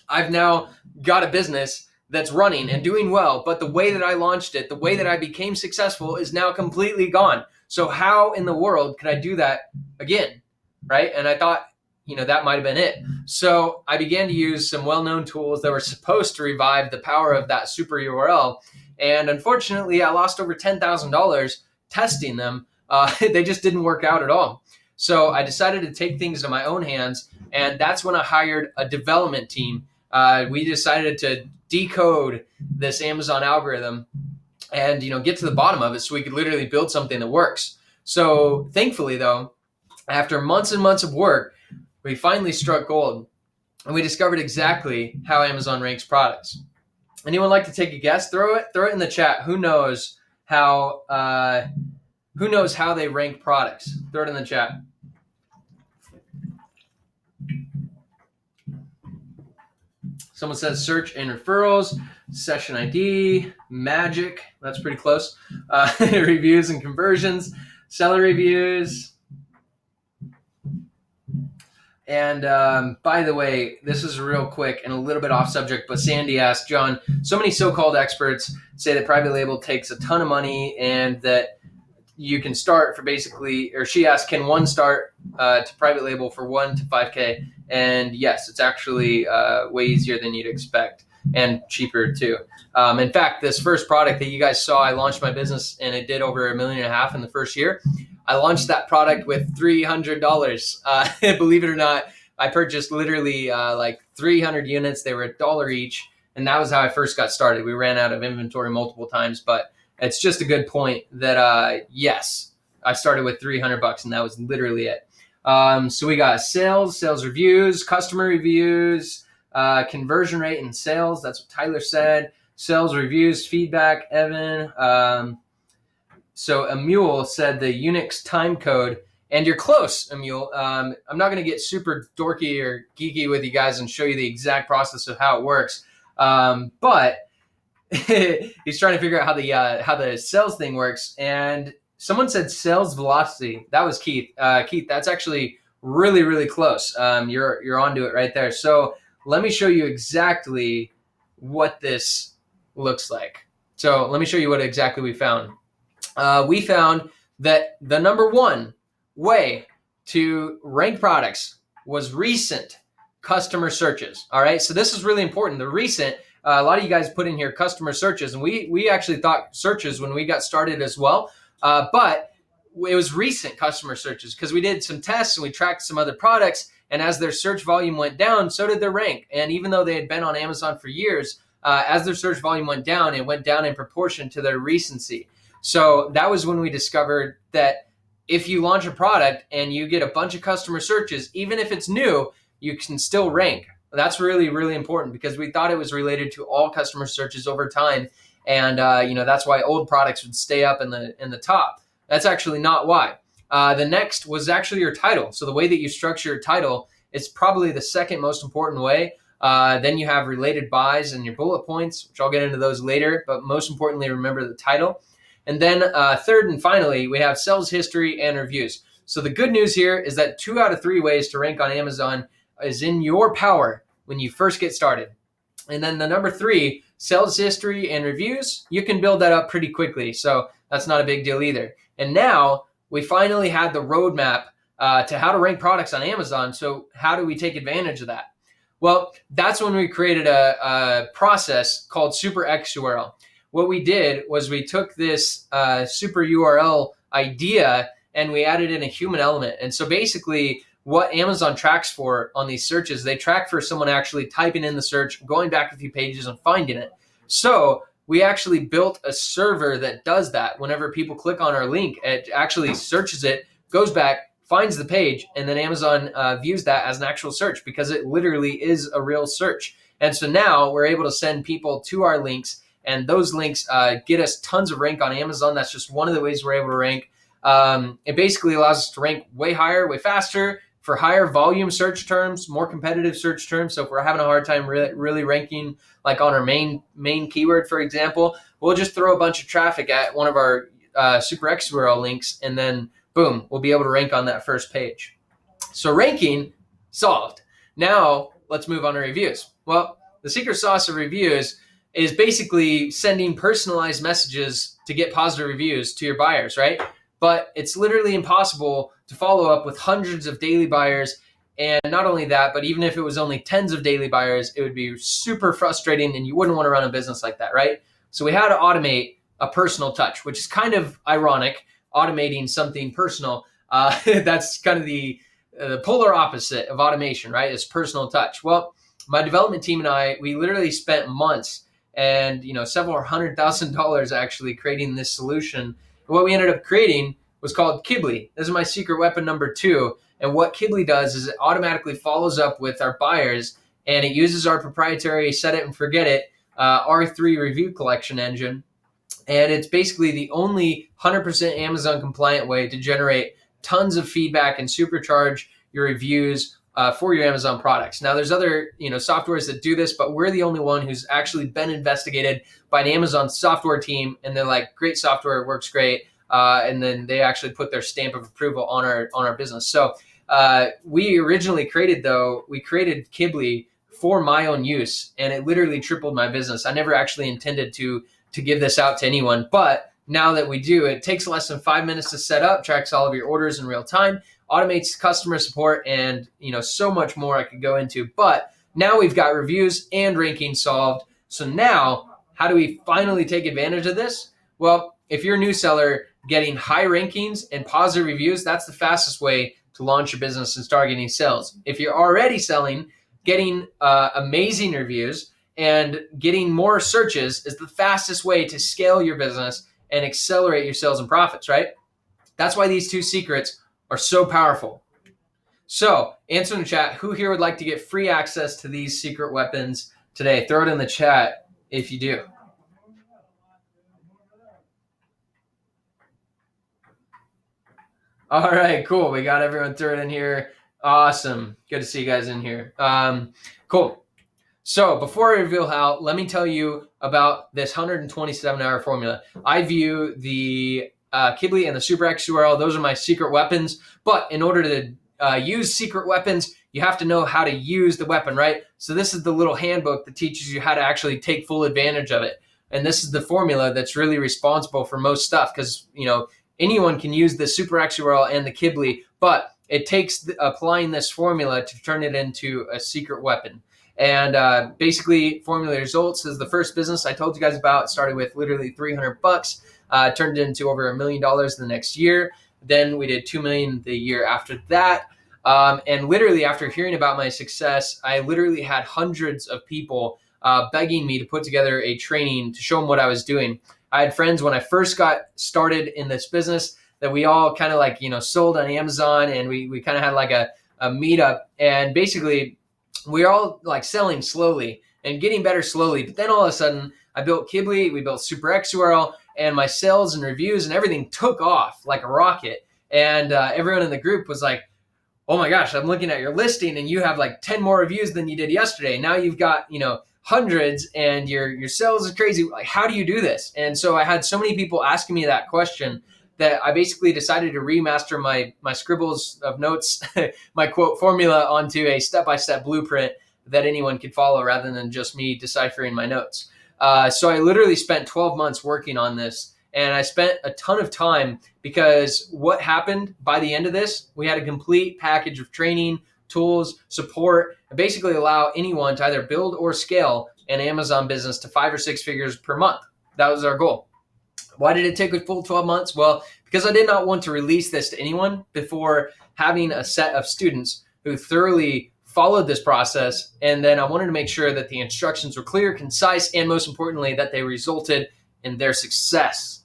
I've now got a business that's running and doing well. But the way that I launched it, the way that I became successful is now completely gone. So how in the world could I do that again? Right. And I thought, that might have been it. So I began to use some well-known tools that were supposed to revive the power of that super URL. And unfortunately, I lost over $10,000 testing them. They just didn't work out at all. So I decided to take things in my own hands. And that's when I hired a development team. We decided to decode this Amazon algorithm and, get to the bottom of it so we could literally build something that works. So thankfully, though, after months and months of work, we finally struck gold, and we discovered exactly how Amazon ranks products. Anyone like to take a guess? Throw it in the chat. Who knows how they rank products? Throw it in the chat. Someone says search and referrals, session ID, magic. That's pretty close. Reviews and conversions, seller reviews. And by the way, this is real quick and a little bit off subject, but Sandy asked, John, so many so-called experts say that private label takes a ton of money and that you can start for basically, or she asked, can one start to private label for $1,000 to $5,000? And yes, it's actually way easier than you'd expect and cheaper too. In fact, this first product that you guys saw, I launched my business and it did over $1.5 million in the first year. I launched that product with $300. Believe it or not, I purchased literally like 300 units. They were $1 each. And that was how I first got started. We ran out of inventory multiple times, but it's just a good point that, yes, I started with $300 and that was literally it. So we got sales reviews, customer reviews, conversion rate and sales. That's what Tyler said. Sales reviews, feedback, Evan. So Emule said the Unix time code, and you're close, Emule. I'm not going to get super dorky or geeky with you guys and show you the exact process of how it works. But he's trying to figure out how the sales thing works. And someone said sales velocity. That was Keith. Keith, that's actually really, really close. You're onto it right there. So let me show you exactly what this looks like. So let me show you what exactly we found. We found that the number one way to rank products was recent customer searches. All right. So this is really important. The recent, A lot of you guys put in here customer searches, and we actually thought searches when we got started as well, but it was recent customer searches because we did some tests and we tracked some other products, and as their search volume went down, so did their rank. And even though they had been on Amazon for years, as their search volume went down, it went down in proportion to their recency. So that was when we discovered that if you launch a product and you get a bunch of customer searches, even if it's new, you can still rank. That's really, really important because we thought it was related to all customer searches over time. And, that's why old products would stay up in the top. That's actually not why. The next was actually your title. So the way that you structure your title is probably the second most important way. Then you have related buys and your bullet points, which I'll get into those later. But most importantly, remember the title. And then third and finally, we have sales history and reviews. So the good news here is that 2 out of 3 ways to rank on Amazon is in your power when you first get started. And then the number 3, sales history and reviews, you can build that up pretty quickly. So that's not a big deal either. And now we finally had the roadmap to how to rank products on Amazon. So how do we take advantage of that? Well, that's when we created a process called Super X URL. What we did was we took this super URL idea and we added in a human element. And so basically what Amazon tracks for on these searches, they track for someone actually typing in the search, going back a few pages and finding it. So we actually built a server that does that. Whenever people click on our link, it actually searches it, goes back, finds the page, and then Amazon views that as an actual search because it literally is a real search. And so now we're able to send people to our links, and those links get us tons of rank on Amazon. That's just one of the ways we're able to rank. It basically allows us to rank way higher, way faster, for higher volume search terms, more competitive search terms. So if we're having a hard time really ranking, like on our main keyword, for example, we'll just throw a bunch of traffic at one of our Super X URL links, and then boom, we'll be able to rank on that first page. So ranking solved. Now let's move on to reviews. Well, the secret sauce of reviews is basically sending personalized messages to get positive reviews to your buyers, right? But it's literally impossible to follow up with hundreds of daily buyers. And not only that, but even if it was only tens of daily buyers, it would be super frustrating and you wouldn't want to run a business like that, right? So we had to automate a personal touch, which is kind of ironic, automating something personal. That's kind of the polar opposite of automation, right? Is personal touch. Well, my development team and I, we literally spent months and several $100,000 actually creating this solution. And what we ended up creating was called Kibly. This is my secret weapon number 2. And what Kibly does is it automatically follows up with our buyers, and it uses our proprietary set it and forget it R3 review collection engine. And it's basically the only 100% Amazon compliant way to generate tons of feedback and supercharge your reviews for your Amazon products. Now, there's other softwares that do this, but we're the only one who's actually been investigated by an Amazon software team, and they're like, great software, it works great, and then they actually put their stamp of approval on our business. So we originally created Kibly for my own use, and it literally tripled my business. I never actually intended to give this out to anyone, but now that we do, it takes less than 5 minutes to set up, tracks all of your orders in real time, automates customer support, and so much more I could go into. But now we've got reviews and ranking solved. So now, how do we finally take advantage of this? Well, if you're a new seller, getting high rankings and positive reviews, that's the fastest way to launch your business and start getting sales. If you're already selling, getting amazing reviews and getting more searches is the fastest way to scale your business and accelerate your sales and profits, right? That's why these 2 secrets are so powerful. So answer in the chat, who here would like to get free access to these secret weapons today? Throw it in the chat if you do. All right, cool. We got everyone throw it in here. Awesome. Good to see you guys in here. Cool. So before I reveal how, let me tell you about this 127-hour formula. I view the Kibly and the Super X URL, those are my secret weapons. But in order to use secret weapons, you have to know how to use the weapon, right? So this is the little handbook that teaches you how to actually take full advantage of it. And this is the formula that's really responsible for most stuff because, anyone can use the Super X URL and the Kibly, but it takes applying this formula to turn it into a secret weapon. And basically, Formula Results is the first business I told you guys about. It started with literally $300, turned into over $1 million the next year. Then we did 2 million the year after that. And literally, after hearing about my success, I literally had hundreds of people begging me to put together a training to show them what I was doing. I had friends when I first got started in this business that we all kind of like, sold on Amazon, and we kind of had like a meetup, and basically we were all like selling slowly and getting better slowly. But then all of a sudden I built Kibly, we built SuperXURL, and my sales and reviews and everything took off like a rocket. And everyone in the group was like, oh my gosh, I'm looking at your listing and you have like 10 more reviews than you did yesterday. Now you've got, hundreds, and your sales is crazy. Like, how do you do this? And so I had so many people asking me that question that I basically decided to remaster my scribbles of notes, my quote formula, onto a step-by-step blueprint that anyone could follow rather than just me deciphering my notes. So I literally spent 12 months working on this, and I spent a ton of time, because what happened by the end of this, we had a complete package of training, tools, support, and basically allow anyone to either build or scale an Amazon business to 5 or 6 figures per month. That was our goal. Why did it take a full 12 months? Well, because I did not want to release this to anyone before having a set of students who thoroughly followed this process. And then I wanted to make sure that the instructions were clear, concise, and most importantly, that they resulted in their success.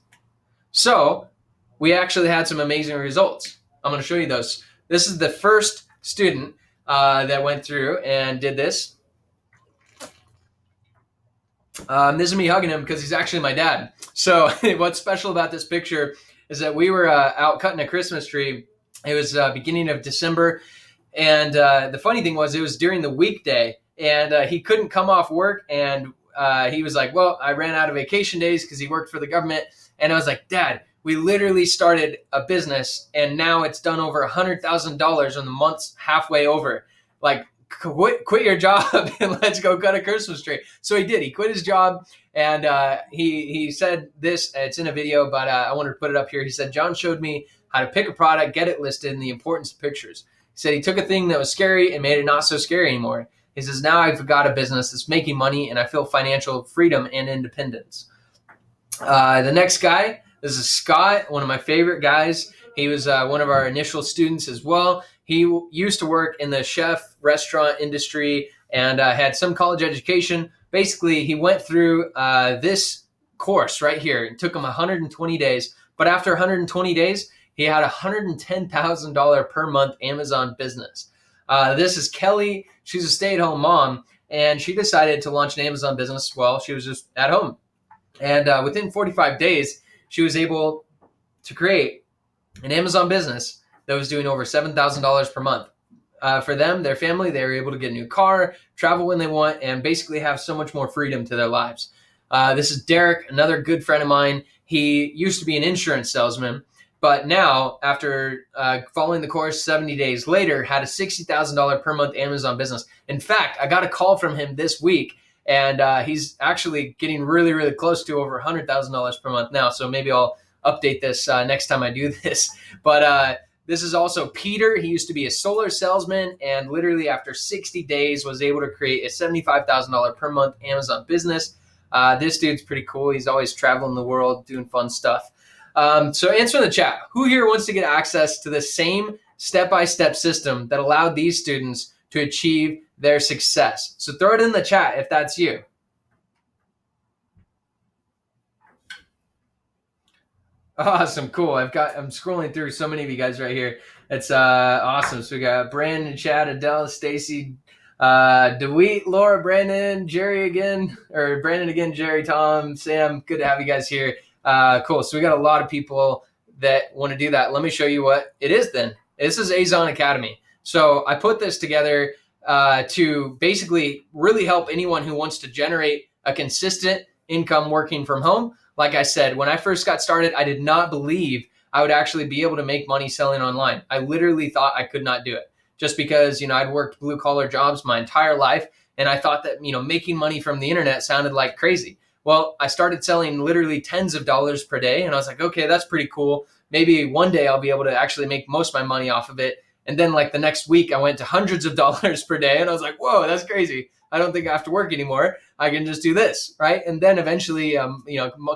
So we actually had some amazing results. I'm going to show you those. This is the first student that went through and did this. This is me hugging him because he's actually my dad. So what's special about this picture is that we were out cutting a Christmas tree. It was beginning of December. And the funny thing was, it was during the weekday, and he couldn't come off work. And he was like, well, I ran out of vacation days because he worked for the government. And I was like, Dad, we literally started a business, and now it's done over $100,000 in the month's halfway over. Like, quit your job and let's go cut a Christmas tree. So he did. He quit his job, and he said this. It's in a video, but I wanted to put it up here. He said, John showed me how to pick a product, get it listed, and the importance of pictures. He said he took a thing that was scary and made it not so scary anymore. He says, now I've got a business that's making money, and I feel financial freedom and independence. The next guy, this is Scott, one of my favorite guys. He was one of our initial students as well. He used to work in the chef restaurant industry and had some college education. Basically, he went through this course right here. It took him 120 days. But after 120 days, he had a $110,000 per month Amazon business. This is Kelly. She's a stay-at-home mom, and she decided to launch an Amazon business while she was just at home. And within 45 days, she was able to create an Amazon business that was doing over $7,000 per month. For them, their family, they were able to get a new car, travel when they want, and basically have so much more freedom to their lives. This is Derek, another good friend of mine. He used to be an insurance salesman, but now, after following the course 70 days later, had a $60,000 per month Amazon business. In fact, I got a call from him this week, and he's actually getting really, really close to over $100,000 per month now. So maybe I'll update this next time I do this. But this is also Peter. He used to be a solar salesman, and literally after 60 days was able to create a $75,000 per month Amazon business. This dude's pretty cool. He's always traveling the world, doing fun stuff. So answer in the chat. Who here wants to get access to the same step-by-step system that allowed these students to achieve their success? So throw it in the chat if that's you. Awesome, cool. I'm scrolling through so many of you guys right here. It's awesome. So we got Brandon, Chad, Adele, Stacy, DeWeet, Laura, Brandon, Jerry again, or Brandon again, Jerry, Tom, Sam. Good to have you guys here. Cool. So we got a lot of people that want to do that. Let me show you what it is then. This is Azon Academy. So I put this together to basically really help anyone who wants to generate a consistent income working from home. Like I said, when I first got started, I did not believe I would actually be able to make money selling online. I literally thought I could not do it just because, I'd worked blue collar jobs my entire life. And I thought that, making money from the internet sounded like crazy. Well, I started selling literally tens of dollars per day. And I was like, okay, that's pretty cool. Maybe one day I'll be able to actually make most of my money off of it. And then like the next week I went to hundreds of dollars per day, and I was like, whoa, that's crazy. I don't think I have to work anymore. I can just do this, right? And then eventually, a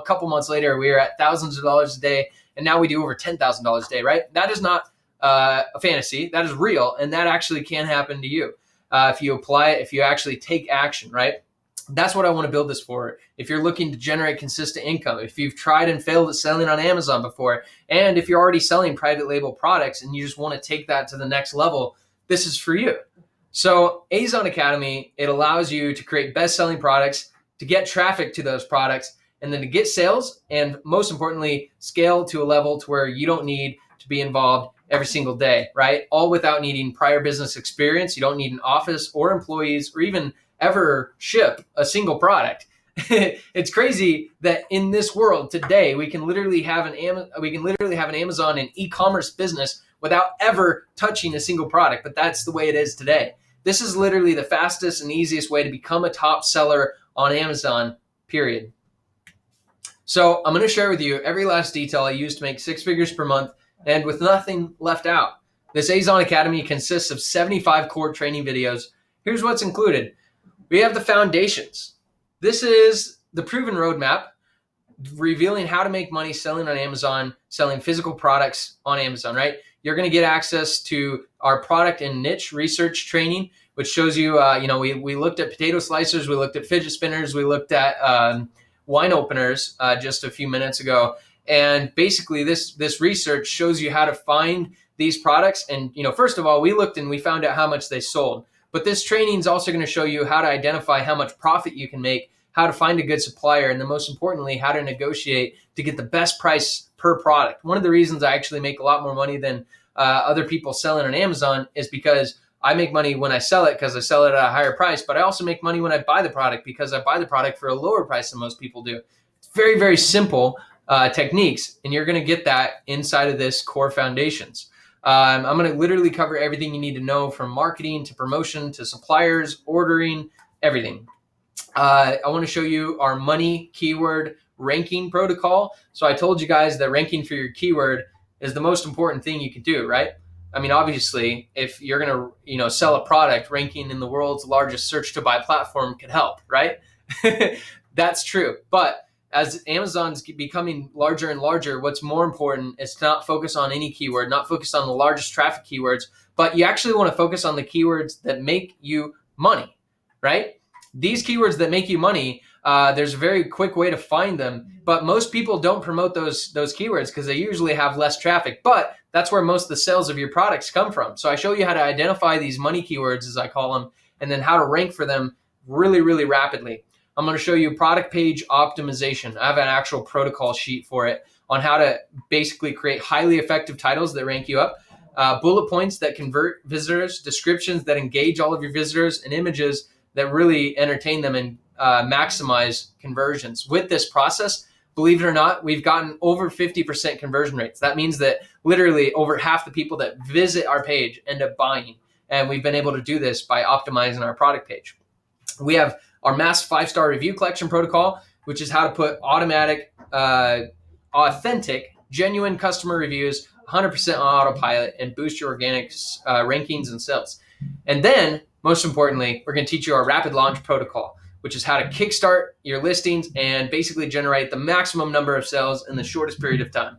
couple months later, we were at thousands of dollars a day, and now we do over $10,000 a day, right? That is not a fantasy. That is real, and that actually can happen to you if you apply it, if you actually take action, right? That's what I want to build this for. If you're looking to generate consistent income, if you've tried and failed at selling on Amazon before, and if you're already selling private label products and you just want to take that to the next level, this is for you. So Azon Academy, it allows you to create best-selling products, to get traffic to those products, and then to get sales, and most importantly, scale to a level to where you don't need to be involved every single day, right? All without needing prior business experience. You don't need an office or employees or even ever ship a single product. It's crazy that in this world today, we can literally have an Amazon and e-commerce business without ever touching a single product, but that's the way it is today. This is literally the fastest and easiest way to become a top seller on Amazon, period. So I'm going to share with you every last detail I use to make 6 figures per month, and with nothing left out. This Azon Academy consists of 75 core training videos. Here's what's included. We have the foundations. This is the proven roadmap, revealing how to make money selling on Amazon, selling physical products on Amazon, right? You're going to get access to our product and niche research training, which shows you, we looked at potato slicers, we looked at fidget spinners, we looked at wine openers just a few minutes ago. And basically this research shows you how to find these products. And, first of all, we looked and we found out how much they sold. But this training is also going to show you how to identify how much profit you can make, how to find a good supplier, and then most importantly, how to negotiate to get the best price per product. One of the reasons I actually make a lot more money than other people selling on Amazon is because I make money when I sell it because I sell it at a higher price, but I also make money when I buy the product because I buy the product for a lower price than most people do. It's very, very simple techniques, and you're going to get that inside of this core foundations. I'm going to literally cover everything you need to know, from marketing to promotion to suppliers, ordering, everything. I want to show you our money keyword ranking protocol. So I told you guys that ranking for your keyword is the most important thing you can do, right? I mean, obviously, if you're going to, sell a product, ranking in the world's largest search to buy platform could help, right? That's true. But as Amazon's becoming larger and larger, what's more important is to not focus on any keyword, not focus on the largest traffic keywords, but you actually want to focus on the keywords that make you money, right? These keywords that make you money, there's a very quick way to find them, but most people don't promote those keywords because they usually have less traffic, but that's where most of the sales of your products come from. So I show you how to identify these money keywords, as I call them, and then how to rank for them really, really rapidly. I'm going to show you product page optimization. I have an actual protocol sheet for it on how to basically create highly effective titles that rank you up, bullet points that convert visitors, descriptions that engage all of your visitors, and images that really entertain them and maximize conversions. With this process, believe it or not, we've gotten over 50% conversion rates. That means that literally over half the people that visit our page end up buying. And we've been able to do this by optimizing our product page. We have our mass 5-star review collection protocol, which is how to put automatic, authentic, genuine customer reviews 100% on autopilot and boost your organic rankings and sales. And then, most importantly, we're going to teach you our rapid launch protocol, which is how to kickstart your listings and basically generate the maximum number of sales in the shortest period of time.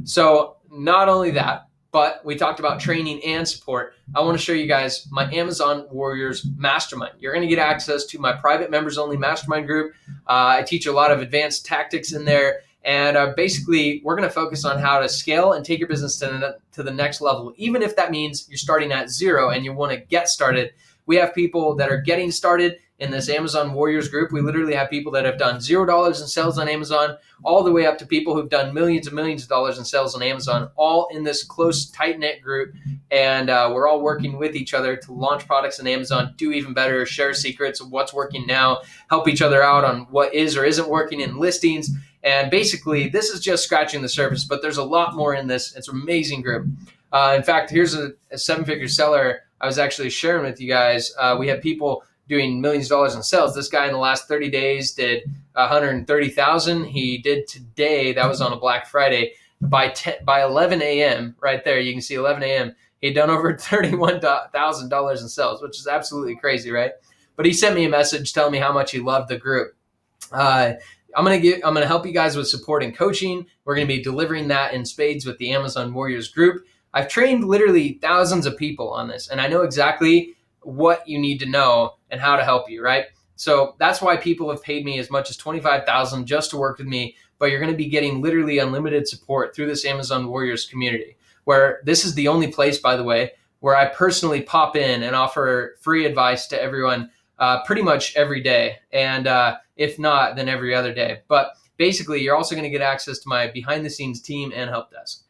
So not only that, but we talked about training and support. I want to show you guys my Amazon Warriors Mastermind. You're going to get access to my private members only mastermind group. I teach a lot of advanced tactics in there. And basically, we're going to focus on how to scale and take your business to the next level. Even if that means you're starting at zero and you want to get started, we have people that are getting started in this Amazon Warriors group. We literally have people that have done $0 in sales on Amazon, all the way up to people who've done millions and millions of dollars in sales on Amazon, all in this close, tight-knit group. And we're all working with each other to launch products on Amazon, do even better, share secrets of what's working now, help each other out on what is or isn't working in listings. And basically, this is just scratching the surface, but there's a lot more in this. It's an amazing group. In fact, here's a 7-figure seller I was actually sharing with you guys. We have people doing millions of dollars in sales. This guy in the last 30 days did 130,000. He did today, that was on a Black Friday, by 11 a.m. right there, you can see 11 a.m. He'd done over $31,000 in sales, which is absolutely crazy, right? But he sent me a message telling me how much he loved the group. I'm gonna help you guys with support and coaching. We're gonna be delivering that in spades with the Amazon Warriors group. I've trained literally thousands of people on this, and I know exactly what you need to know and how to help you, right? So that's why people have paid me as much as $25,000 just to work with me. But you're going to be getting literally unlimited support through this Amazon Warriors community, where this is the only place, by the way, where I personally pop in and offer free advice to everyone pretty much every day. And if not, then every other day. But basically, you're also going to get access to my behind the scenes team and help desk.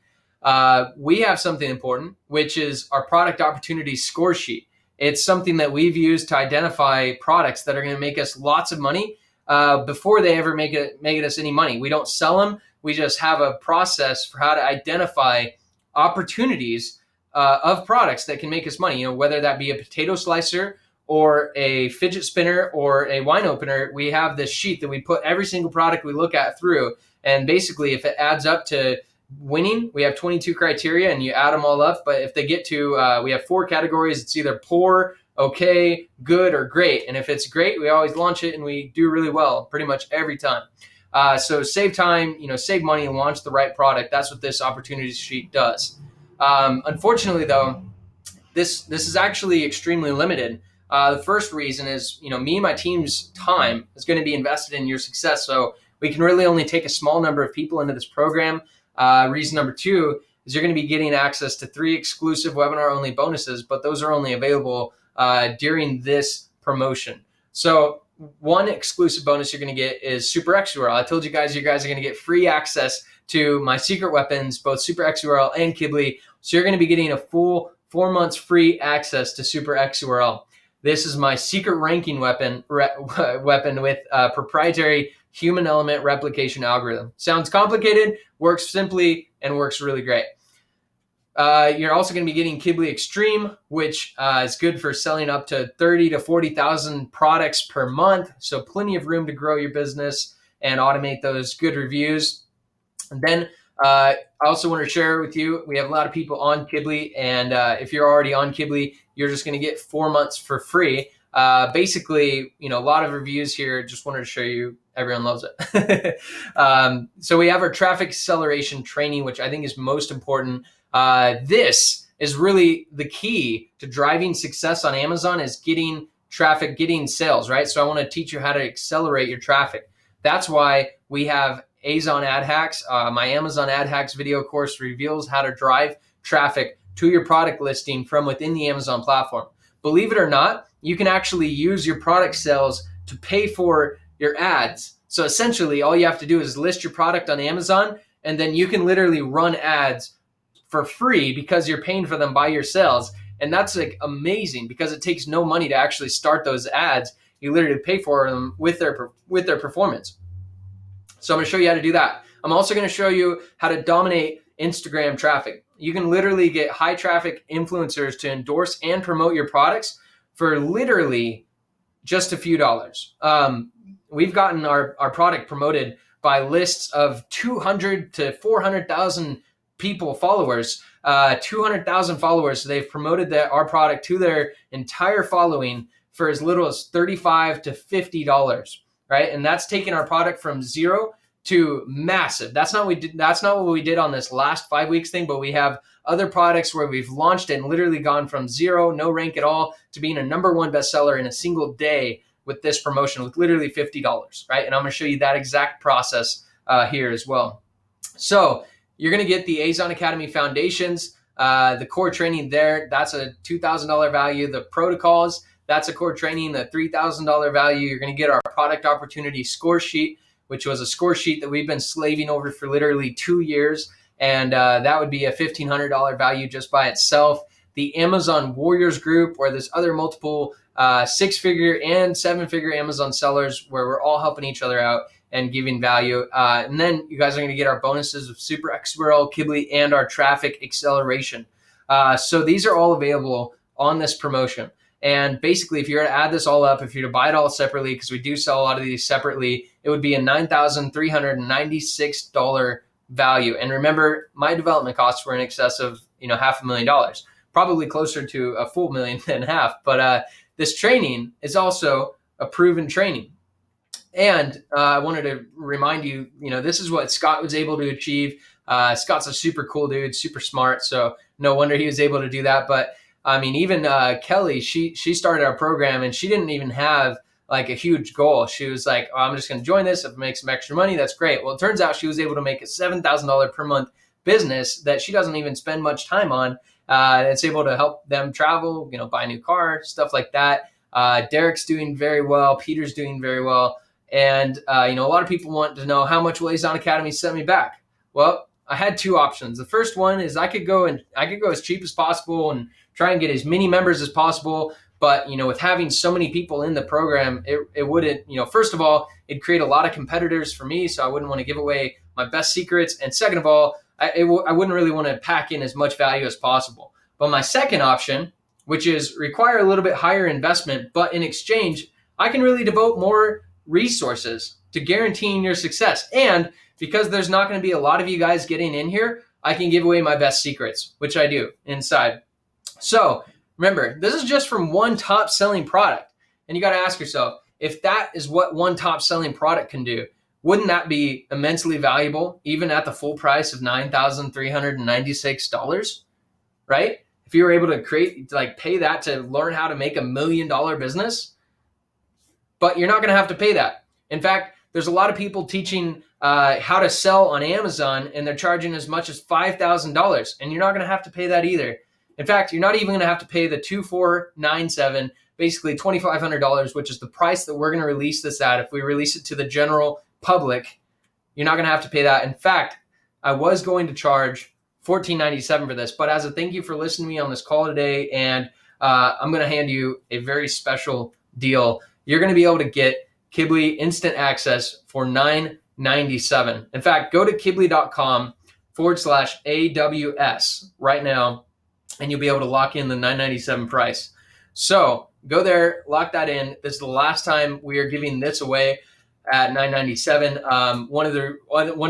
We have something important, which is our product opportunity score sheet. It's something that we've used to identify products that are going to make us lots of money before they ever make us any money. We don't sell them. We just have a process for how to identify opportunities of products that can make us money. Whether that be a potato slicer or a fidget spinner or a wine opener, we have this sheet that we put every single product we look at through. And basically, if it adds up to winning, we have 22 criteria and you add them all up. But if they get to, we have 4 categories. It's either poor, okay, good, or great. And if it's great, we always launch it and we do really well pretty much every time. So save time, save money and launch the right product. That's what this opportunity sheet does. Unfortunately, though, this is actually extremely limited. The first reason is, me and my team's time is going to be invested in your success. So we can really only take a small number of people into this program. Reason number 2 is you're going to be getting access to 3 exclusive webinar only bonuses, but those are only available during this promotion. So one exclusive bonus you're going to get is Super X URL. I told you guys are going to get free access to my secret weapons, both Super X URL and Kibly. So you're going to be getting a full 4 months free access to Super X URL. This is my secret ranking weapon with a proprietary human element replication algorithm. Sounds complicated, works simply, and works really great. You're also going to be getting Kibly Extreme, which is good for selling up to 30 to 40,000 products per month. So plenty of room to grow your business and automate those good reviews. And then I also want to share with you, we have a lot of people on Kibly, and if you're already on Kibly, you're just going to get 4 months for free. Basically, a lot of reviews here. Just wanted to show you, everyone loves it. So we have our traffic acceleration training, which I think is most important. This is really the key to driving success on Amazon, is getting traffic, getting sales, right? So I want to teach you how to accelerate your traffic. That's why we have Amazon Ad Hacks. My Amazon Ad Hacks video course reveals how to drive traffic to your product listing from within the Amazon platform. Believe it or not, you can actually use your product sales to pay for your ads. So essentially, all you have to do is list your product on Amazon, and then you can literally run ads for free because you're paying for them by your sales. And that's like amazing because it takes no money to actually start those ads. You literally pay for them with their performance. So I'm going to show you how to do that. I'm also going to show you how to dominate Instagram traffic. You can literally get high traffic influencers to endorse and promote your products for literally just a few dollars. We've gotten our product promoted by lists of 200 to 400,000 people, followers, 200,000 followers. So they've promoted our product to their entire following for as little as $35 to $50, right? And that's taken our product from zero to massive. That's not what we did on this last 5 weeks thing, but we have other products where we've launched and literally gone from zero, no rank at all, to being a #1 bestseller in a single day with this promotion with literally $50, right? And I'm going to show you that exact process here as well. So you're going to get the Azon Academy Foundations, the core training there. That's a $2,000 value. The protocols, that's a core training, the $3,000 value. You're going to get our product opportunity score sheet, which was a score sheet that we've been slaving over for literally 2 years. And that would be a $1,500 value just by itself. The Amazon Warriors group, where there's other multiple 6-figure and 7-figure Amazon sellers, where we're all helping each other out and giving value. And then you guys are going to get our bonuses of Super X URL, Kibly, and our traffic acceleration. So these are all available on this promotion. And basically, if you're to add this all up, if you're to buy it all separately, because we do sell a lot of these separately, it would be a $9,396 value. And remember, my development costs were in excess of $500,000, probably closer to a full million than half. But this training is also a proven training. And I wanted to remind you, this is what Scott was able to achieve. Scott's a super cool dude, super smart. So no wonder he was able to do that. But I mean, even Kelly, she started our program and she didn't even have like a huge goal. She was like, I'm just going to join this. If it makes some extra money, that's great. Well, it turns out she was able to make a $7,000 per month business that she doesn't even spend much time on. It's able to help them travel, buy a new car, stuff like that. Derek's doing very well. Peter's doing very well. And, a lot of people want to know, how much will Azon Academy set me back? Well, I had two options. The first one is I could go as cheap as possible and try and get as many members as possible. But, with having so many people in the program, it wouldn't, first of all, it'd create a lot of competitors for me. So I wouldn't want to give away my best secrets. And second of all, I wouldn't really want to pack in as much value as possible. But my second option, which is require a little bit higher investment, but in exchange, I can really devote more resources to guaranteeing your success. And because there's not going to be a lot of you guys getting in here, I can give away my best secrets, which I do inside. So remember, this is just from one top selling product. And you got to ask yourself, if that is what one top selling product can do, wouldn't that be immensely valuable, even at the full price of $9,396, right? If you were able to pay that to learn how to make $1 million business, but you're not going to have to pay that. In fact, there's a lot of people teaching how to sell on Amazon, and they're charging as much as $5,000, and you're not going to have to pay that either. In fact, you're not even going to have to pay the $2,497, basically $2,500, which is the price that we're going to release this at. If we release it to the general public, you're not going to have to pay that. In fact, I was going to charge $1,497 for this, but as a thank you for listening to me on this call today, and I'm going to hand you a very special deal. You're going to be able to get Kibly instant access for $997. In fact, go to kibly.com/AWS right now, and you'll be able to lock in the $997 price. So go there, lock that in. This is the last time we are giving this away at $997. One of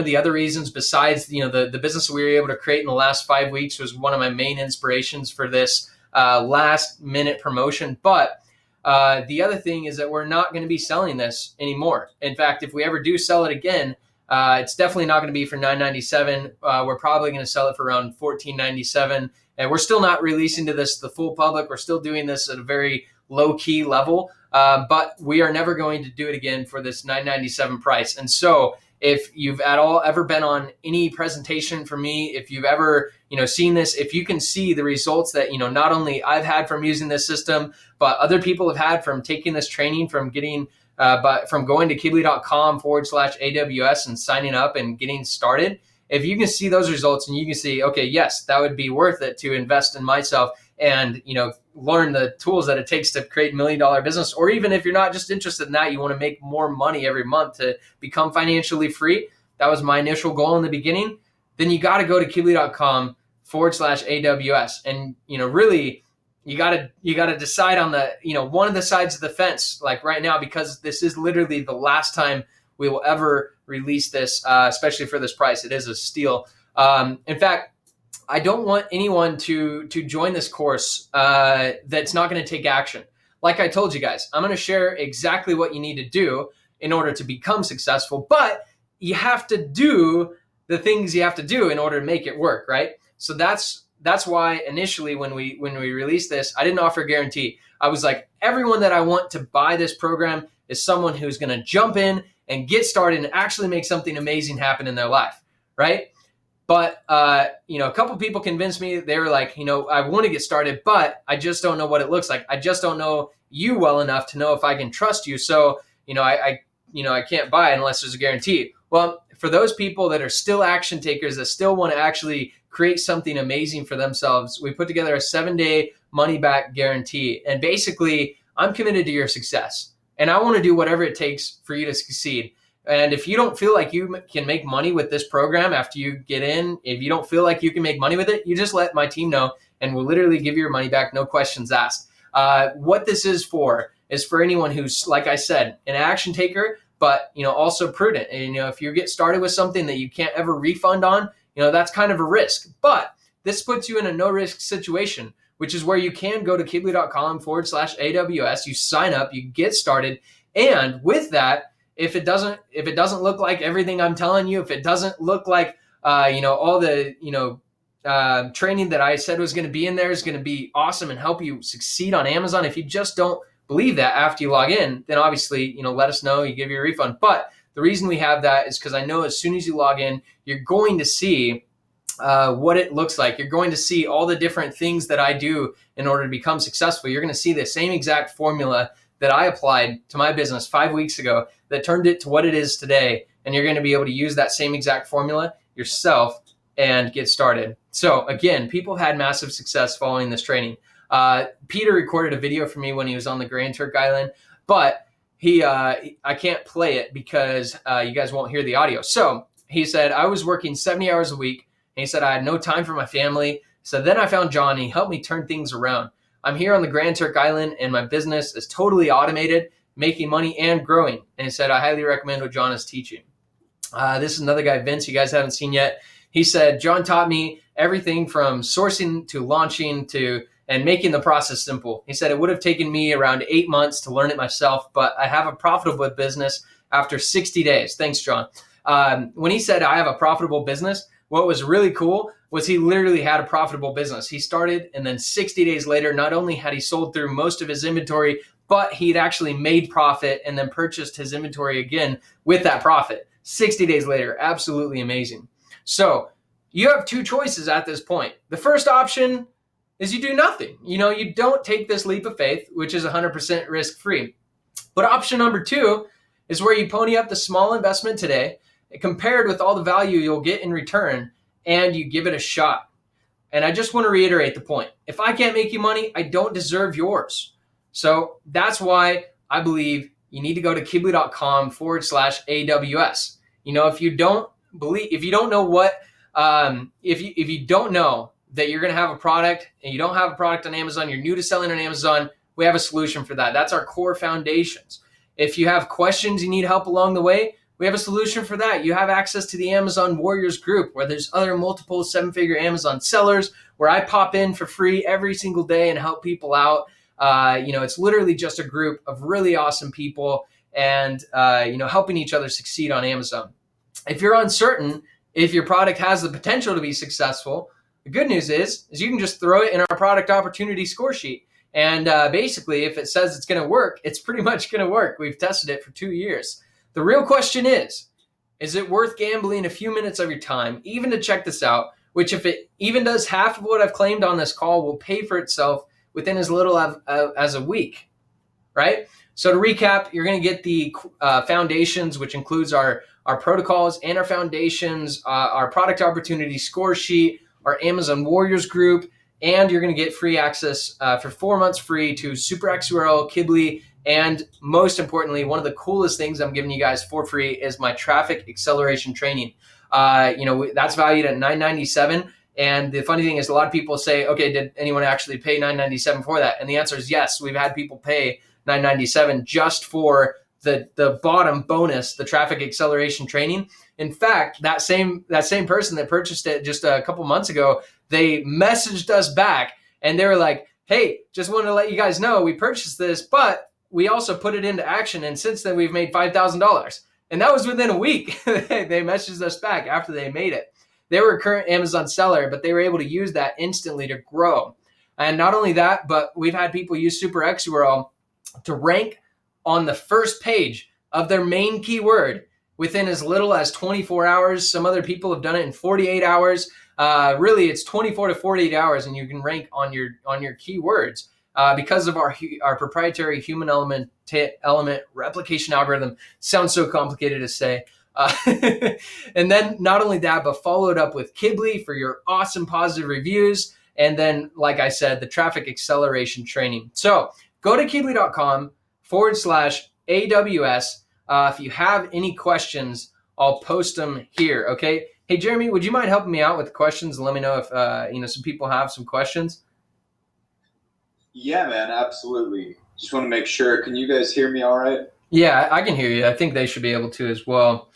the other reasons, besides the business that we were able to create in the last 5 weeks, was one of my main inspirations for this last minute promotion. But the other thing is that we're not going to be selling this anymore. In fact, if we ever do sell it again, it's definitely not going to be for $997. We're probably going to sell it for around $1497. And we're still not releasing to the full public. We're still doing this at a very low key level, but we are never going to do it again for this $997 price. And so if you've at all ever been on any presentation from me, if you've ever seen this, if you can see the results that not only I've had from using this system, but other people have had from taking this training, from getting from going to kibly.com/AWS and signing up and getting started. If you can see those results and you can see, okay, yes, that would be worth it to invest in myself and learn the tools that it takes to create $1 million business. Or even if you're not just interested in that, you want to make more money every month to become financially free. That was my initial goal in the beginning. Then you got to go to kibly.com/AWS. And really, you got to decide on the one of the sides of the fence, like right now, because this is literally the last time we will ever release this, especially for this price. It is a steal. In fact, I don't want anyone to join this course that's not going to take action. Like I told you guys, I'm going to share exactly what you need to do in order to become successful, but you have to do the things you have to do in order to make it work, right? So that's why initially when we released this, I didn't offer a guarantee. I was like, everyone that I want to buy this program is someone who's going to jump in and get started and actually make something amazing happen in their life, right? But, a couple people convinced me. They were like, I want to get started, but I just don't know what it looks like. I just don't know you well enough to know if I can trust you. So, I can't buy it unless there's a guarantee. Well, for those people that are still action takers, that still want to actually create something amazing for themselves, we put together a 7-day money-back guarantee. And basically, I'm committed to your success. And I want to do whatever it takes for you to succeed. And if you don't feel like you can make money with this program after you get in, if you don't feel like you can make money with it, you just let my team know and we'll literally give you your money back, no questions asked. What this is for anyone who's, like I said, an action taker, but also prudent. And if you get started with something that you can't ever refund on, that's kind of a risk. But this puts you in a no risk situation, which is where you can go to Kibly.com/AWS. You sign up, you get started, and with that, if it doesn't look like everything I'm telling you, if it doesn't look like all the training that I said was going to be in there is going to be awesome and help you succeed on Amazon, if you just don't believe that after you log in, then obviously let us know. You give you a refund. But the reason we have that is because I know as soon as you log in, you're going to see what it looks like. You're going to see all the different things that I do in order to become successful. You're going to see the same exact formula that I applied to my business 5 weeks ago that turned it to what it is today. And you're going to be able to use that same exact formula yourself and get started. So again, people had massive success following this training. Peter recorded a video for me when he was on the Grand Turk Island, but I can't play it because you guys won't hear the audio. So he said, I was working 70 hours a week. And he said, I had no time for my family. So then I found John and he helped me turn things around. I'm here on the Grand Turk Island and my business is totally automated, making money and growing. And he said, I highly recommend what John is teaching. This is another guy, Vince, you guys haven't seen yet. He said, John taught me everything from sourcing to launching and making the process simple. He said, it would have taken me around 8 months to learn it myself, but I have a profitable business after 60 days. Thanks, John. When he said, I have a profitable business, what was really cool was he literally had a profitable business. He started, and then 60 days later, not only had he sold through most of his inventory, but he'd actually made profit and then purchased his inventory again with that profit. 60 days later, absolutely amazing. So you have two choices at this point. The first option is you do nothing. You don't take this leap of faith, which is 100% risk-free. But option number two is where you pony up the small investment today, compared with all the value you'll get in return, and you give it a shot. And I just want to reiterate the point. If I can't make you money, I don't deserve yours. So that's why I believe you need to go to Kibly.com/AWS. If you don't know that you're going to have a product and you don't have a product on Amazon, you're new to selling on Amazon, we have a solution for that. That's our core foundations. If you have questions, you need help along the way, we have a solution for that. You have access to the Amazon Warriors group where there's other multiple seven-figure Amazon sellers where I pop in for free every single day and help people out. It's literally just a group of really awesome people and, helping each other succeed on Amazon. If you're uncertain if your product has the potential to be successful, the good news is you can just throw it in our product opportunity score sheet. And basically, if it says it's going to work, it's pretty much going to work. We've tested it for 2 years. The real question is it worth gambling a few minutes of your time, even to check this out, which if it even does half of what I've claimed on this call will pay for itself within as little as a week, right? So to recap, you're going to get the foundations, which includes our protocols and our foundations, our product opportunity score sheet, our Amazon Warriors group, and you're going to get free access for 4 months free to SuperXURL, Kibly, and most importantly, one of the coolest things I'm giving you guys for free is my traffic acceleration training. That's valued at $997. And the funny thing is a lot of people say, okay, did anyone actually pay $997 for that? And the answer is yes. We've had people pay $997 just for the bottom bonus, the traffic acceleration training. In fact, that same person that purchased it just a couple months ago, they messaged us back and they were like, hey, just wanted to let you guys know we purchased this, but we also put it into action. And since then we've made $5,000. And that was within a week. They messaged us back after they made it. They were a current Amazon seller, but they were able to use that instantly to grow. And not only that, but we've had people use SuperXURL to rank on the first page of their main keyword within as little as 24 hours. Some other people have done it in 48 hours. Really, it's 24 to 48 hours, and you can rank on your keywords because of our proprietary human element replication algorithm. Sounds so complicated to say. And then not only that, but followed up with Kibly for your awesome positive reviews. And then, like I said, the traffic acceleration training. So go to Kibly.com/AWS. If you have any questions, I'll post them here. Okay. Hey, Jeremy, would you mind helping me out with the questions and let me know if, some people have some questions? Yeah, man, absolutely. Just want to make sure. Can you guys hear me all right? Yeah, I can hear you. I think they should be able to as well.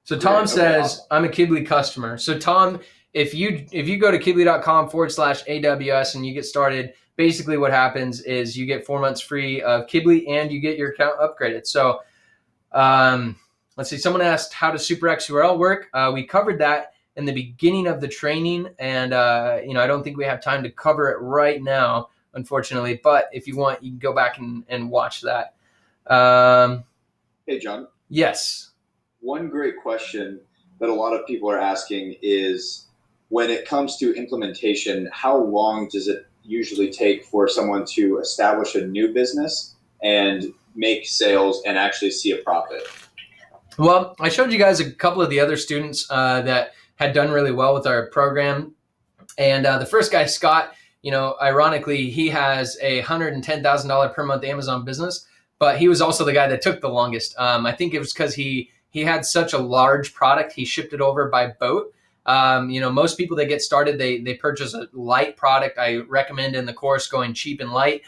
So Tom Great. Okay. says, Awesome. I'm a Kibli customer. So Tom, if you go to kibli.com/AWS and you get started, basically what happens is you get 4 months free of Kibli and you get your account upgraded. So um, let's see, someone asked, how does SuperX URL work? We covered that in the beginning of the training, and I don't think we have time to cover it right now, unfortunately. But if you want, you can go back and watch that. Um, Hey, John. yes. One great question that a lot of people are asking is when it comes to implementation, how long does it usually take for someone to establish a new business and make sales and actually see a profit? Well, I showed you guys a couple of the other students that had done really well with our program. And the first guy, Scott, ironically, he has a $110,000 per month Amazon business, but he was also the guy that took the longest. I think it was because he had such a large product, he shipped it over by boat. Most people that get started, they purchase a light product. I recommend in the course going cheap and light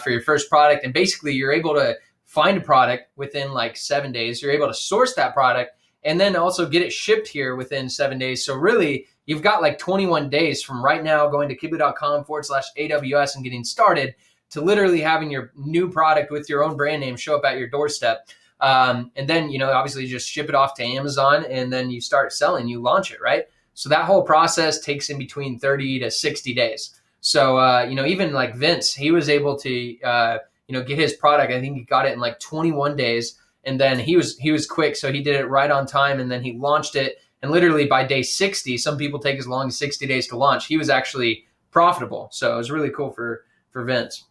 for your first product, and basically you're able to find a product within like 7 days. You're able to source that product and then also get it shipped here within 7 days. So really, you've got like 21 days from right now going to kibli.com/AWS and getting started to literally having your new product with your own brand name show up at your doorstep. And then, obviously you just ship it off to Amazon and then you start selling, you launch it, right? So that whole process takes in between 30 to 60 days. So, even like Vince, he was able to, get his product. I think he got it in like 21 days. And then he was quick. So he did it right on time. And then he launched it. And literally by day 60, some people take as long as 60 days to launch. He was actually profitable. So it was really cool for Vince.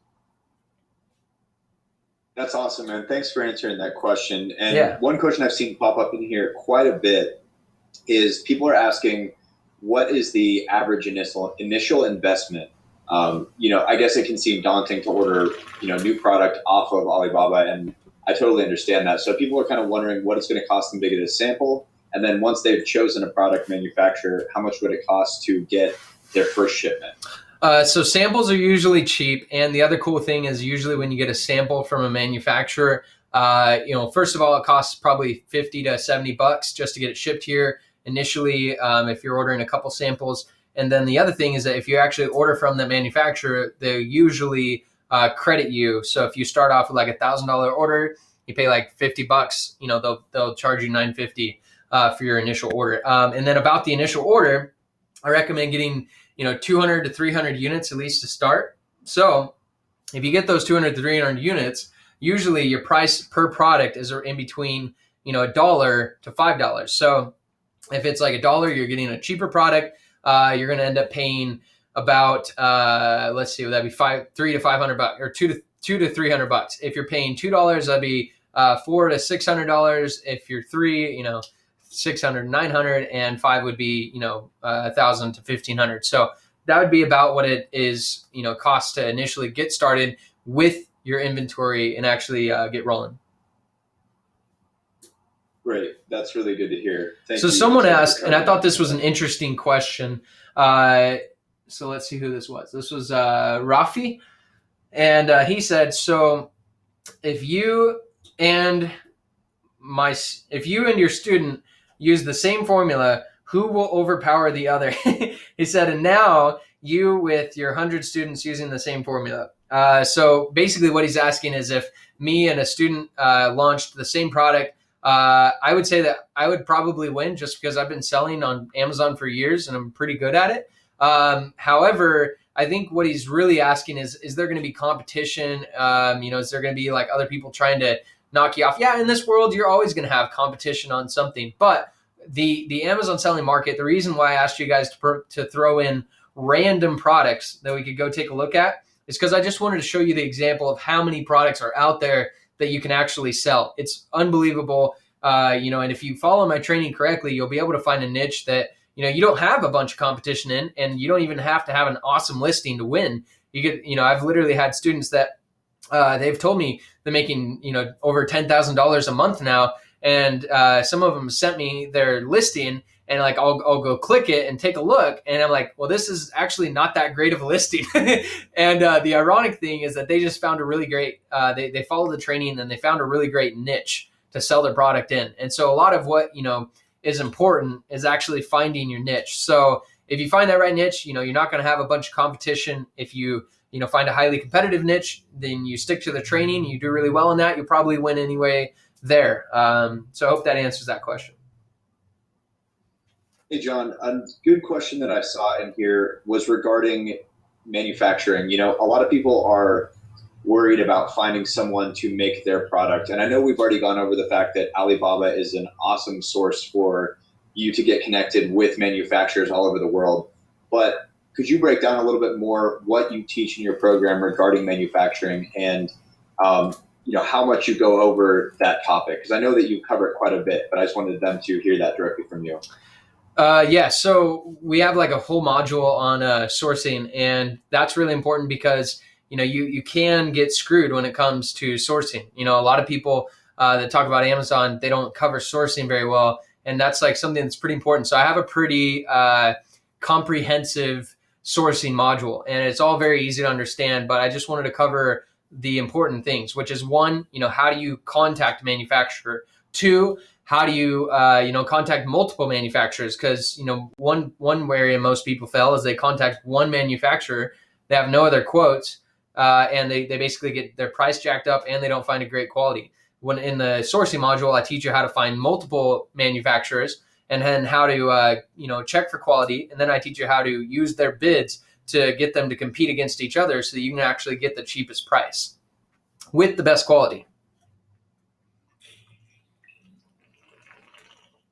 That's awesome, man. Thanks for answering that question. And Yeah. one question I've seen pop up in here quite a bit is people are asking, what is the average initial investment? I guess it can seem daunting to order, new product off of Alibaba, and I totally understand that. So people are kind of wondering what it's going to cost them to get a sample, and then once they've chosen a product manufacturer, how much would it cost to get their first shipment? So samples are usually cheap, and the other cool thing is usually when you get a sample from a manufacturer, first of all, it costs probably 50 to 70 bucks just to get it shipped here initially, if you're ordering a couple samples. And then the other thing is that if you actually order from the manufacturer, they usually credit you. So if you start off with like $1,000 order, you pay like 50 bucks. They'll charge you 950 for your initial order. And then about the initial order, I recommend getting 200 to 300 units at least to start. So if you get those 200 to 300 units, usually your price per product is in between $1 to $5. So if it's like $1, you're getting a cheaper product. You're going to end up paying about let's see, would that be 300 to 500 bucks, or two to 300 bucks? If you're paying $2, that'd be $400 to $600. If you're three, 600, 900, and five would be 1,000 to 1,500. So that would be about what it is cost to initially get started with your inventory and actually get rolling. Great. That's really good to hear. Thank So you. someone asked, and I thought this was an interesting question. So let's see who this was. This was Rafi, and he said, "So if you and if you and your student use the same formula, who will overpower the other?" He said, "And now you with your 100 students using the same formula." So basically, what he's asking is if me and a student launched the same product. I would say that I would probably win just because I've been selling on Amazon for years and I'm pretty good at it. However, I think what he's really asking is there going to be competition? Is there going to be like other people trying to knock you off? Yeah, in this world, you're always going to have competition on something. But the Amazon selling market, the reason why I asked you guys to throw in random products that we could go take a look at is because I just wanted to show you the example of how many products are out there that you can actually sell. It's unbelievable. And if you follow my training correctly, you'll be able to find a niche that, you don't have a bunch of competition in, and you don't even have to have an awesome listing to win. You get, I've literally had students that they've told me they're making, over $10,000 a month now. And some of them sent me their listing and like I'll go click it and take a look, and I'm like, well, this is actually not that great of a listing. And the ironic thing is that they just found a really great, they followed the training and they found a really great niche to sell their product in. And so a lot of what, is important is actually finding your niche. So if you find that right niche, you're not going to have a bunch of competition. If you find a highly competitive niche, then you stick to the training, you do really well in that, you'll probably win anyway there. So I hope that answers that question. Hey, John, a good question that I saw in here was regarding manufacturing. A lot of people are worried about finding someone to make their product. And I know we've already gone over the fact that Alibaba is an awesome source for you to get connected with manufacturers all over the world. But could you break down a little bit more what you teach in your program regarding manufacturing and how much you go over that topic? Because I know that you cover it quite a bit, but I just wanted them to hear that directly from you. Yeah, so we have like a whole module on sourcing, and that's really important because you can get screwed when it comes to sourcing. A lot of people that talk about Amazon, they don't cover sourcing very well, and that's like something that's pretty important. So I have a pretty comprehensive sourcing module, and it's all very easy to understand, but I just wanted to cover the important things, which is one, how do you contact a manufacturer? Two, how do you contact multiple manufacturers? Because one area most people fail is they contact one manufacturer, they have no other quotes, and they basically get their price jacked up and they don't find a great quality. When in the sourcing module, I teach you how to find multiple manufacturers and then how to check for quality, and then I teach you how to use their bids to get them to compete against each other so that you can actually get the cheapest price with the best quality.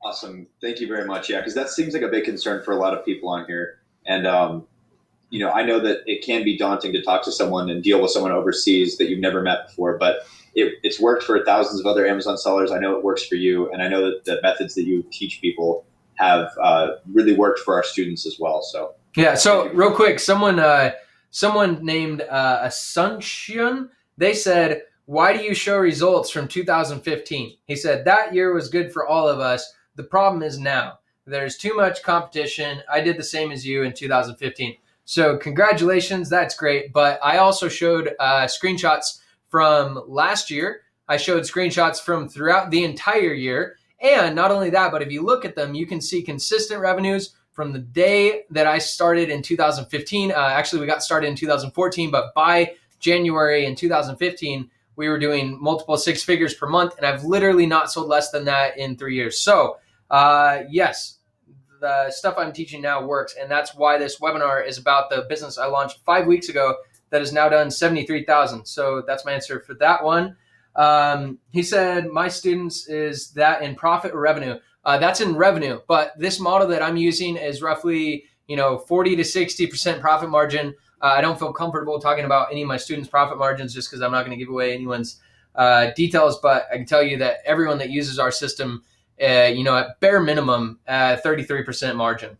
Awesome. Thank you very much. Yeah, because that seems like a big concern for a lot of people on here. And, I know that it can be daunting to talk to someone and deal with someone overseas that you've never met before, but it's worked for thousands of other Amazon sellers. I know it works for you. And I know that the methods that you teach people have really worked for our students as well. So, yeah. So real quick, someone named Asuncion, they said, why do you show results from 2015? He said, that year was good for all of us. The problem is now. There's too much competition. I did the same as you in 2015. So congratulations, that's great. But I also showed screenshots from last year. I showed screenshots from throughout the entire year. And not only that, but if you look at them, you can see consistent revenues from the day that I started in 2015. Actually, we got started in 2014, but by January in 2015, we were doing multiple six figures per month, and I've literally not sold less than that in 3 years. So yes, the stuff I'm teaching now works, and that's why this webinar is about the business I launched 5 weeks ago that has now done 73,000. So that's my answer for that one. He said, my students, is that in profit or revenue? That's in revenue, but this model that I'm using is roughly 40 to 60% profit margin. I don't feel comfortable talking about any of my students' profit margins just because I'm not going to give away anyone's details, but I can tell you that everyone that uses our system, at bare minimum, 33% margin.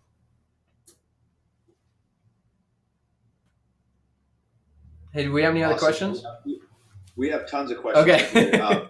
Hey, do we have any other questions? We have tons of questions. Okay.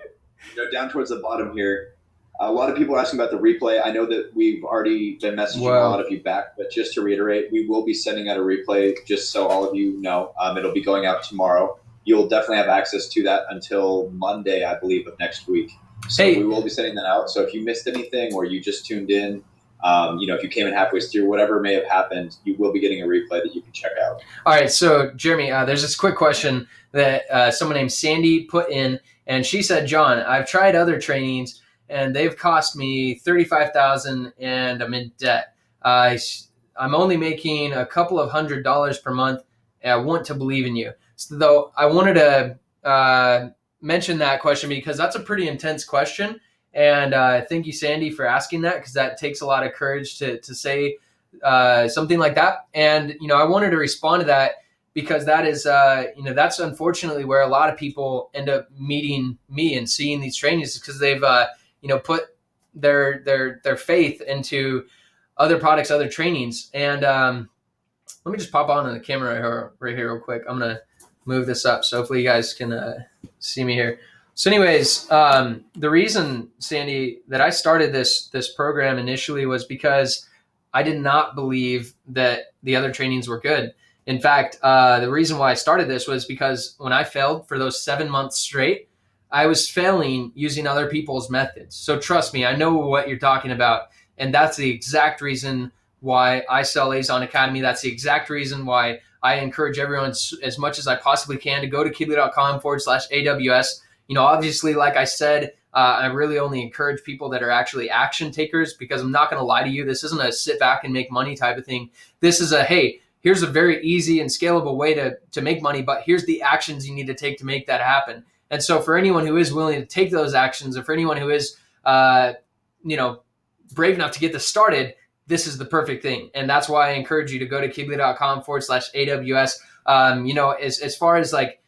Down towards the bottom here, a lot of people are asking about the replay. I know that we've already been messaging a lot of you back, but just to reiterate, we will be sending out a replay just so all of you know. It'll be going out tomorrow. You'll definitely have access to that until Monday, I believe, of next week. So we will be sending that out. So if you missed anything or you just tuned in, if you came in halfway through, whatever may have happened, you will be getting a replay that you can check out. All right. So Jeremy, there's this quick question that someone named Sandy put in, and she said, John, I've tried other trainings and they've cost me $35,000 and I'm in debt. I'm only making a couple of $100 per month and I want to believe in you. So though I wanted to mention that question because that's a pretty intense question. And thank you, Sandy, for asking that, because that takes a lot of courage to say something like that. And, I wanted to respond to that because that is, that's unfortunately where a lot of people end up meeting me and seeing these trainings, because they've, put their faith into other products, other trainings. And let me just pop on the camera right here real quick. I'm going to move this up so hopefully you guys can see me here. So anyways, the reason, Sandy, that I started this program initially was because I did not believe that the other trainings were good. In fact, the reason why I started this was because when I failed for those 7 months straight, I was failing using other people's methods. So trust me, I know what you're talking about. And that's the exact reason why I sell Azon Academy. That's the exact reason why I encourage everyone as much as I possibly can to go to keebly.com/AWS. Obviously, like I said, I really only encourage people that are actually action takers, because I'm not going to lie to you. This isn't a sit back and make money type of thing. This is a, hey, here's a very easy and scalable way to make money, but here's the actions you need to take to make that happen. And so for anyone who is willing to take those actions, or for anyone who is, brave enough to get this started, this is the perfect thing. And that's why I encourage you to go to keebly.com/AWS. As far as like,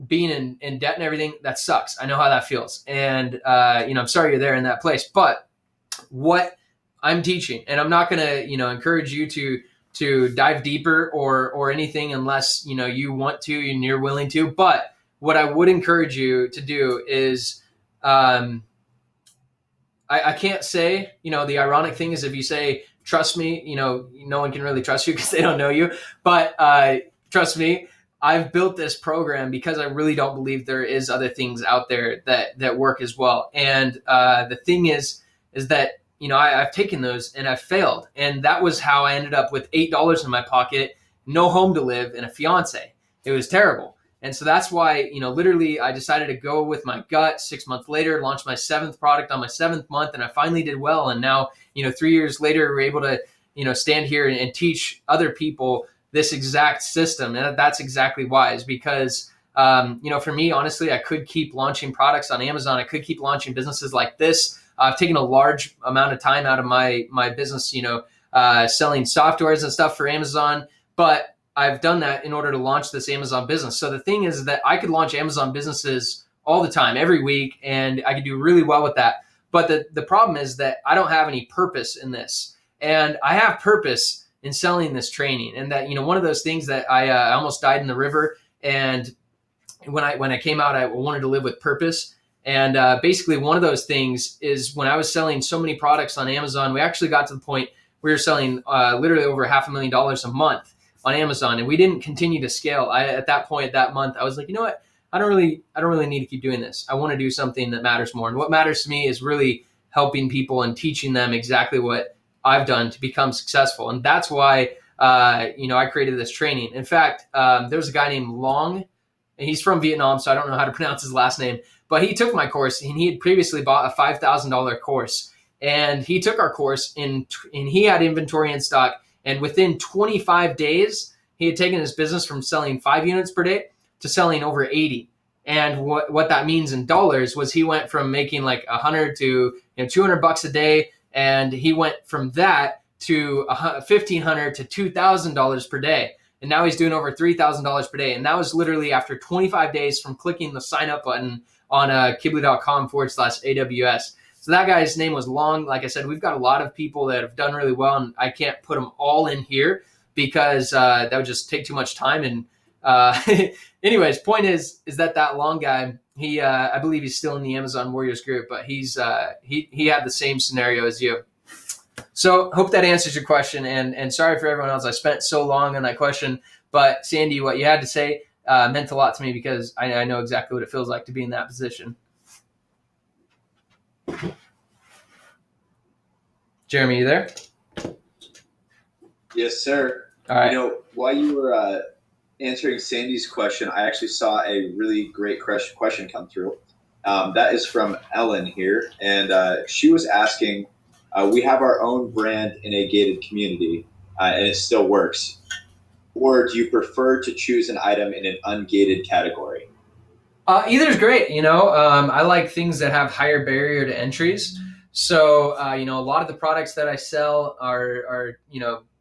being in debt and everything, that sucks. I know how that feels. And, I'm sorry you're there in that place, but what I'm teaching, and I'm not going to, encourage you to dive deeper or anything unless, you want to and you're willing to. But what I would encourage you to do is, I can't say, the ironic thing is if you say, trust me, no one can really trust you because they don't know you. But trust me, I've built this program because I really don't believe there is other things out there that work as well. And the thing is that, I've taken those and I've failed. And that was how I ended up with $8 in my pocket, no home to live, and a fiance. It was terrible. And so that's why, literally I decided to go with my gut. 6 months later, launched my 7th product on my 7th month, and I finally did well. And now, 3 years later, we're able to, stand here and teach other people this exact system. And that's exactly why, is because, for me, honestly, I could keep launching products on Amazon. I could keep launching businesses like this. I've taken a large amount of time out of my business, selling softwares and stuff for Amazon, but I've done that in order to launch this Amazon business. So the thing is that I could launch Amazon businesses all the time, every week, and I could do really well with that. But the problem is that I don't have any purpose in this. And I have purpose in selling this training. And that, one of those things that I almost died in the river. And when I came out, I wanted to live with purpose. And basically one of those things is when I was selling so many products on Amazon, we actually got to the point we were selling literally over $500,000 a month on Amazon, and we didn't continue to scale. At that point, that month, I was like, you know what? I don't really need to keep doing this. I want to do something that matters more. And what matters to me is really helping people and teaching them exactly what I've done to become successful. And that's why, I created this training. In fact, there's a guy named Long, and he's from Vietnam, so I don't know how to pronounce his last name, but he took my course, and he had previously bought a $5,000 course. And he took our course, and he had inventory in stock. And within 25 days, he had taken his business from selling 5 units per day to selling over 80. And what that means in dollars was he went from making like 100 to $200 a day, and he went from that to $1,500 to $2,000 per day. And now he's doing over $3,000 per day. And that was literally after 25 days from clicking the sign up button on keebly.com/AWS. So that guy's name was Long. Like I said, we've got a lot of people that have done really well, and I can't put them all in here because that would just take too much time. And anyways, point is that Long guy, he I believe he's still in the Amazon Warriors group, but he had the same scenario as you. So hope that answers your question, and sorry for everyone else. I spent so long on that question, but Sandy, what you had to say meant a lot to me because I know exactly what it feels like to be in that position. Jeremy, you there? Yes, sir. All right. While you were answering Sandy's question, I actually saw a really great question come through. That is from Ellen here, and she was asking, we have our own brand in a gated community, and it still works. Or do you prefer to choose an item in an ungated category? Either is great. I like things that have higher barrier to entries. So, a lot of the products that I sell are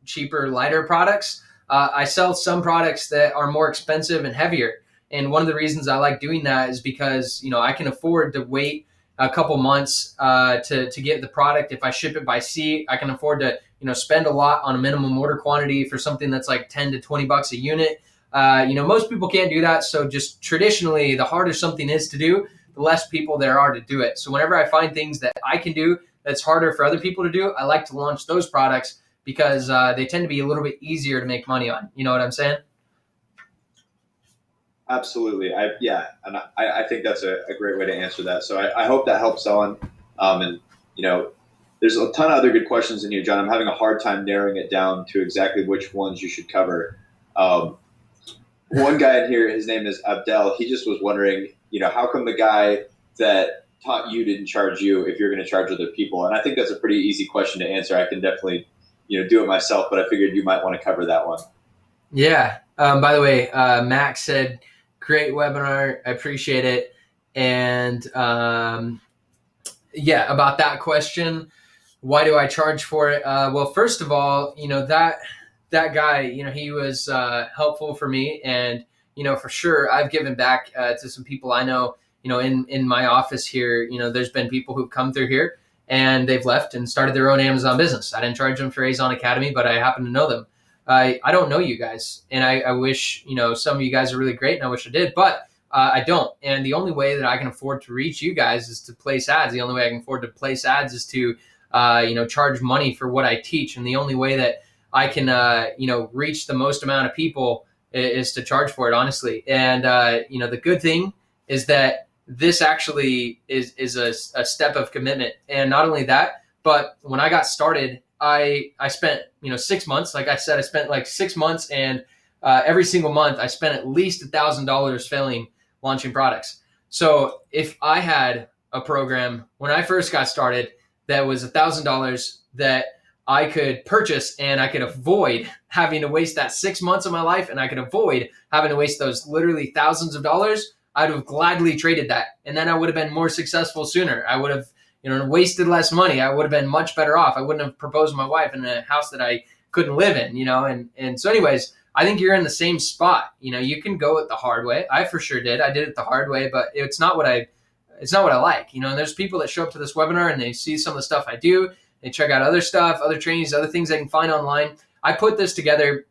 cheaper, lighter products. I sell some products that are more expensive and heavier. And one of the reasons I like doing that is because, I can afford to wait a couple months to get the product. If I ship it by sea, I can afford to, spend a lot on a minimum order quantity for something that's like $10 to $20 a unit. Most people can't do that. So just traditionally, the harder something is to do, the less people there are to do it. So whenever I find things that I can do that's harder for other people to do, I like to launch those products because they tend to be a little bit easier to make money on. You know what I'm saying? Absolutely. I think that's a great way to answer that. So I hope that helps on. And there's a ton of other good questions in here, John. I'm having a hard time narrowing it down to exactly which ones you should cover. One guy in here, his name is Abdel. He just was wondering, how come the guy that taught you didn't charge you if you're going to charge other people? And I think that's a pretty easy question to answer. I can definitely, do it myself, but I figured you might want to cover that one. Yeah. By the way, Max said, great webinar. I appreciate it. And about that question, why do I charge for it? Well, first of all, that guy, he was helpful for me. And, for sure, I've given back to some people I know, in my office here. There's been people who've come through here and they've left and started their own Amazon business. I didn't charge them for Azon Academy, but I happen to know them. I don't know you guys, and I wish, some of you guys are really great, and I wish I did, but I don't. And the only way that I can afford to reach you guys is to place ads. The only way I can afford to place ads is to, charge money for what I teach. And the only way that I can, reach the most amount of people is to charge for it, honestly. And, the good thing is that this actually is a step of commitment. And not only that, but when I got started, I spent 6 months. Like I said, I spent like 6 months, and every single month I spent at least $1,000 failing launching products. So if I had a program when I first got started that was $1,000 that I could purchase, and I could avoid having to waste that 6 months of my life, and I could avoid having to waste those literally thousands of dollars, I'd have gladly traded that, and then I would have been more successful sooner. I would have wasted less money. I would have been much better off. I wouldn't have proposed to my wife in a house that I couldn't live in, and so anyways, I think you're in the same spot. You can go it the hard way. I for sure did. I did it the hard way, but it's not what I like, and there's people that show up to this webinar and they see some of the stuff I do. They check out other stuff, other trainings, other things they can find online. I put this together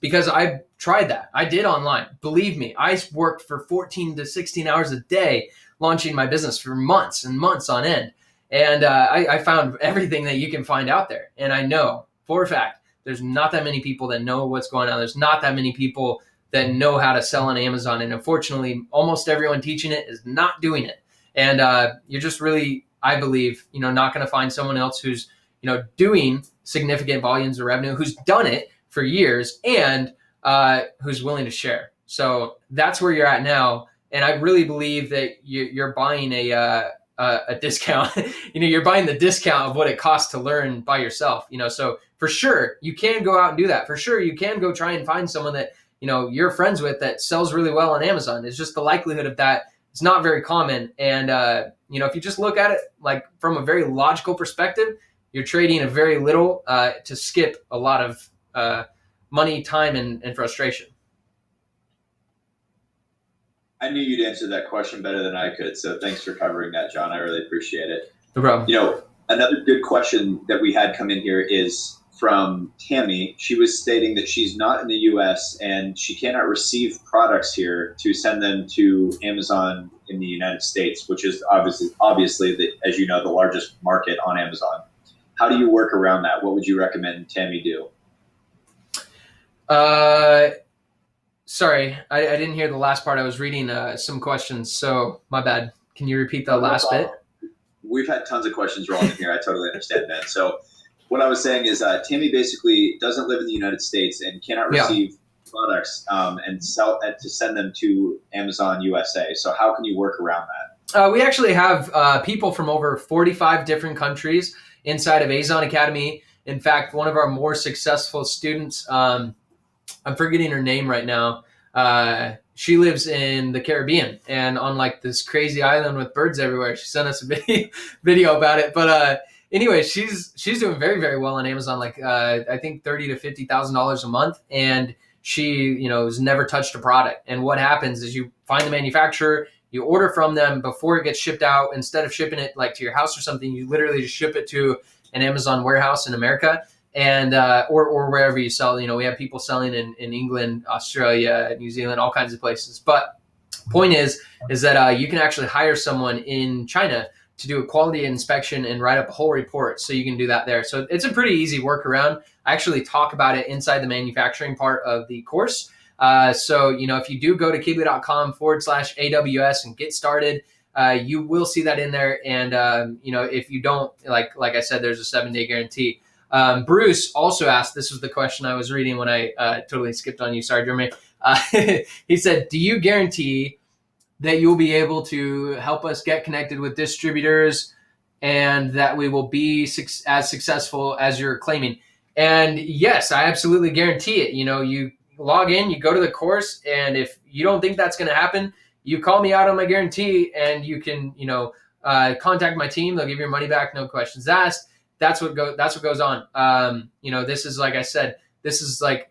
because I tried that. I did online. Believe me, I worked for 14 to 16 hours a day launching my business for months and months on end. And I found everything that you can find out there. And I know for a fact, there's not that many people that know what's going on. There's not that many people that know how to sell on Amazon. And unfortunately, almost everyone teaching it is not doing it. And you're just really, I believe, not going to find someone else who's, doing significant volumes of revenue, who's done it for years, and who's willing to share. So that's where you're at now. And I really believe that you're buying a discount. You're buying the discount of what it costs to learn by yourself. So for sure you can go out and do that. For sure you can go try and find someone that you're friends with that sells really well on Amazon. It's just the likelihood of that. It's not very common. And if you just look at it like from a very logical perspective, you're trading a very little to skip a lot of money, time, and frustration. I knew you'd answer that question better than I could. So thanks for covering that, John. I really appreciate it. No problem. Another good question that we had come in here is from Tammy. She was stating that she's not in the US and she cannot receive products here to send them to Amazon in the United States, which is obviously as you know, the largest market on Amazon. How do you work around that? What would you recommend Tammy do? Sorry, I didn't hear the last part. I was reading some questions, so my bad. Can you repeat the last bit? We've had tons of questions rolling in here. I totally understand that. So what I was saying is Tammy basically doesn't live in the United States and cannot receive products and to send them to Amazon USA. So how can you work around that? We actually have people from over 45 different countries inside of Azon Academy. In fact, one of our more successful students, I'm forgetting her name right now. She lives in the Caribbean and on like this crazy island with birds everywhere. She sent us a video about it. But anyway, she's doing very, very well on Amazon. Like I think $30,000 to $50,000 a month, and she has never touched a product. And what happens is you find the manufacturer, you order from them before it gets shipped out. Instead of shipping it like to your house or something, you literally just ship it to an Amazon warehouse in America. and or wherever you sell. We have people selling in England, Australia, New Zealand, all kinds of places. But point is that you can actually hire someone in China to do a quality inspection and write up a whole report. So you can do that there. So it's a pretty easy workaround. I actually talk about it inside the manufacturing part of the course. So if you do go to keebly.com/AWS and get started, you will see that in there. And if you don't, like I said, there's a 7-day guarantee. Bruce also asked, this was the question I was reading when I totally skipped on you. Sorry, Jeremy. He said, do you guarantee that you'll be able to help us get connected with distributors and that we will be as successful as you're claiming? And yes, I absolutely guarantee it. You log in, you go to the course, and if you don't think that's going to happen, you call me out on my guarantee, and you can, contact my team. They'll give your money back, no questions asked. That's what goes on. This is, like I said, this is like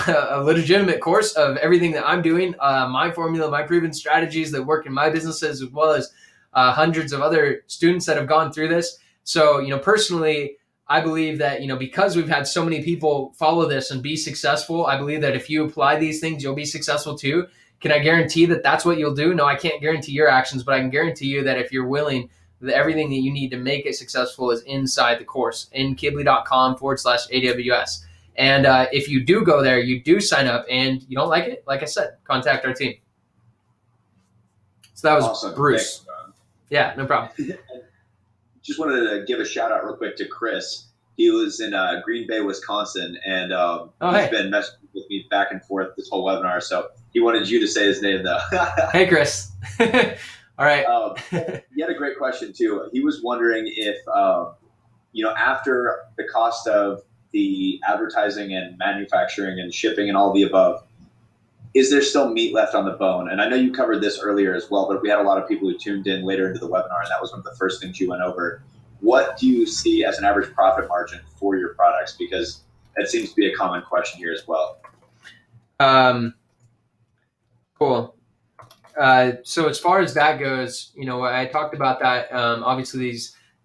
a legitimate course of everything that I'm doing, my formula, my proven strategies that work in my businesses, as well as hundreds of other students that have gone through this. So, personally, I believe that, because we've had so many people follow this and be successful, I believe that if you apply these things, you'll be successful too. Can I guarantee that that's what you'll do? No, I can't guarantee your actions, but I can guarantee you that if you're willing, that everything that you need to make it successful is inside the course in keebly.com/AWS. And if you do go there, you do sign up, and you don't like it, like I said, contact our team. So that was awesome. Bruce. Thanks, yeah, no problem. Just wanted to give a shout out real quick to Chris. He was in Green Bay, Wisconsin, and he's been messaging with me back and forth this whole webinar. So he wanted you to say his name, though. Hey, Chris. All right. He had a great question, too. He was wondering if, after the cost of the advertising and manufacturing and shipping and all the above, is there still meat left on the bone? And I know you covered this earlier as well, but we had a lot of people who tuned in later into the webinar, and that was one of the first things you went over. What do you see as an average profit margin for your products? Because that seems to be a common question here as well. Cool. So as far as that goes, I talked about that. Obviously,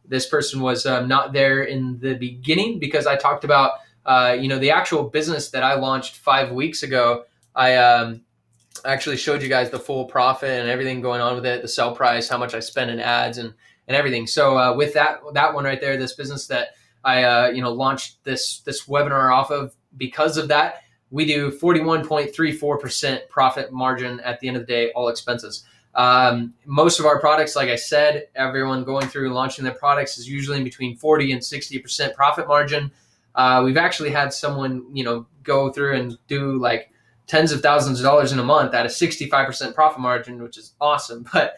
this person was not there in the beginning, because I talked about, the actual business that I launched 5 weeks ago. I actually showed you guys the full profit and everything going on with it, the sell price, how much I spent in ads and everything. So with that one right there, this business that I launched this webinar off of, because of that, we do 41.34% profit margin at the end of the day, all expenses. Most of our products, like I said, everyone going through and launching their products is usually in between 40 and 60% profit margin. We've actually had someone, go through and do like tens of thousands of dollars in a month at a 65% profit margin, which is awesome. But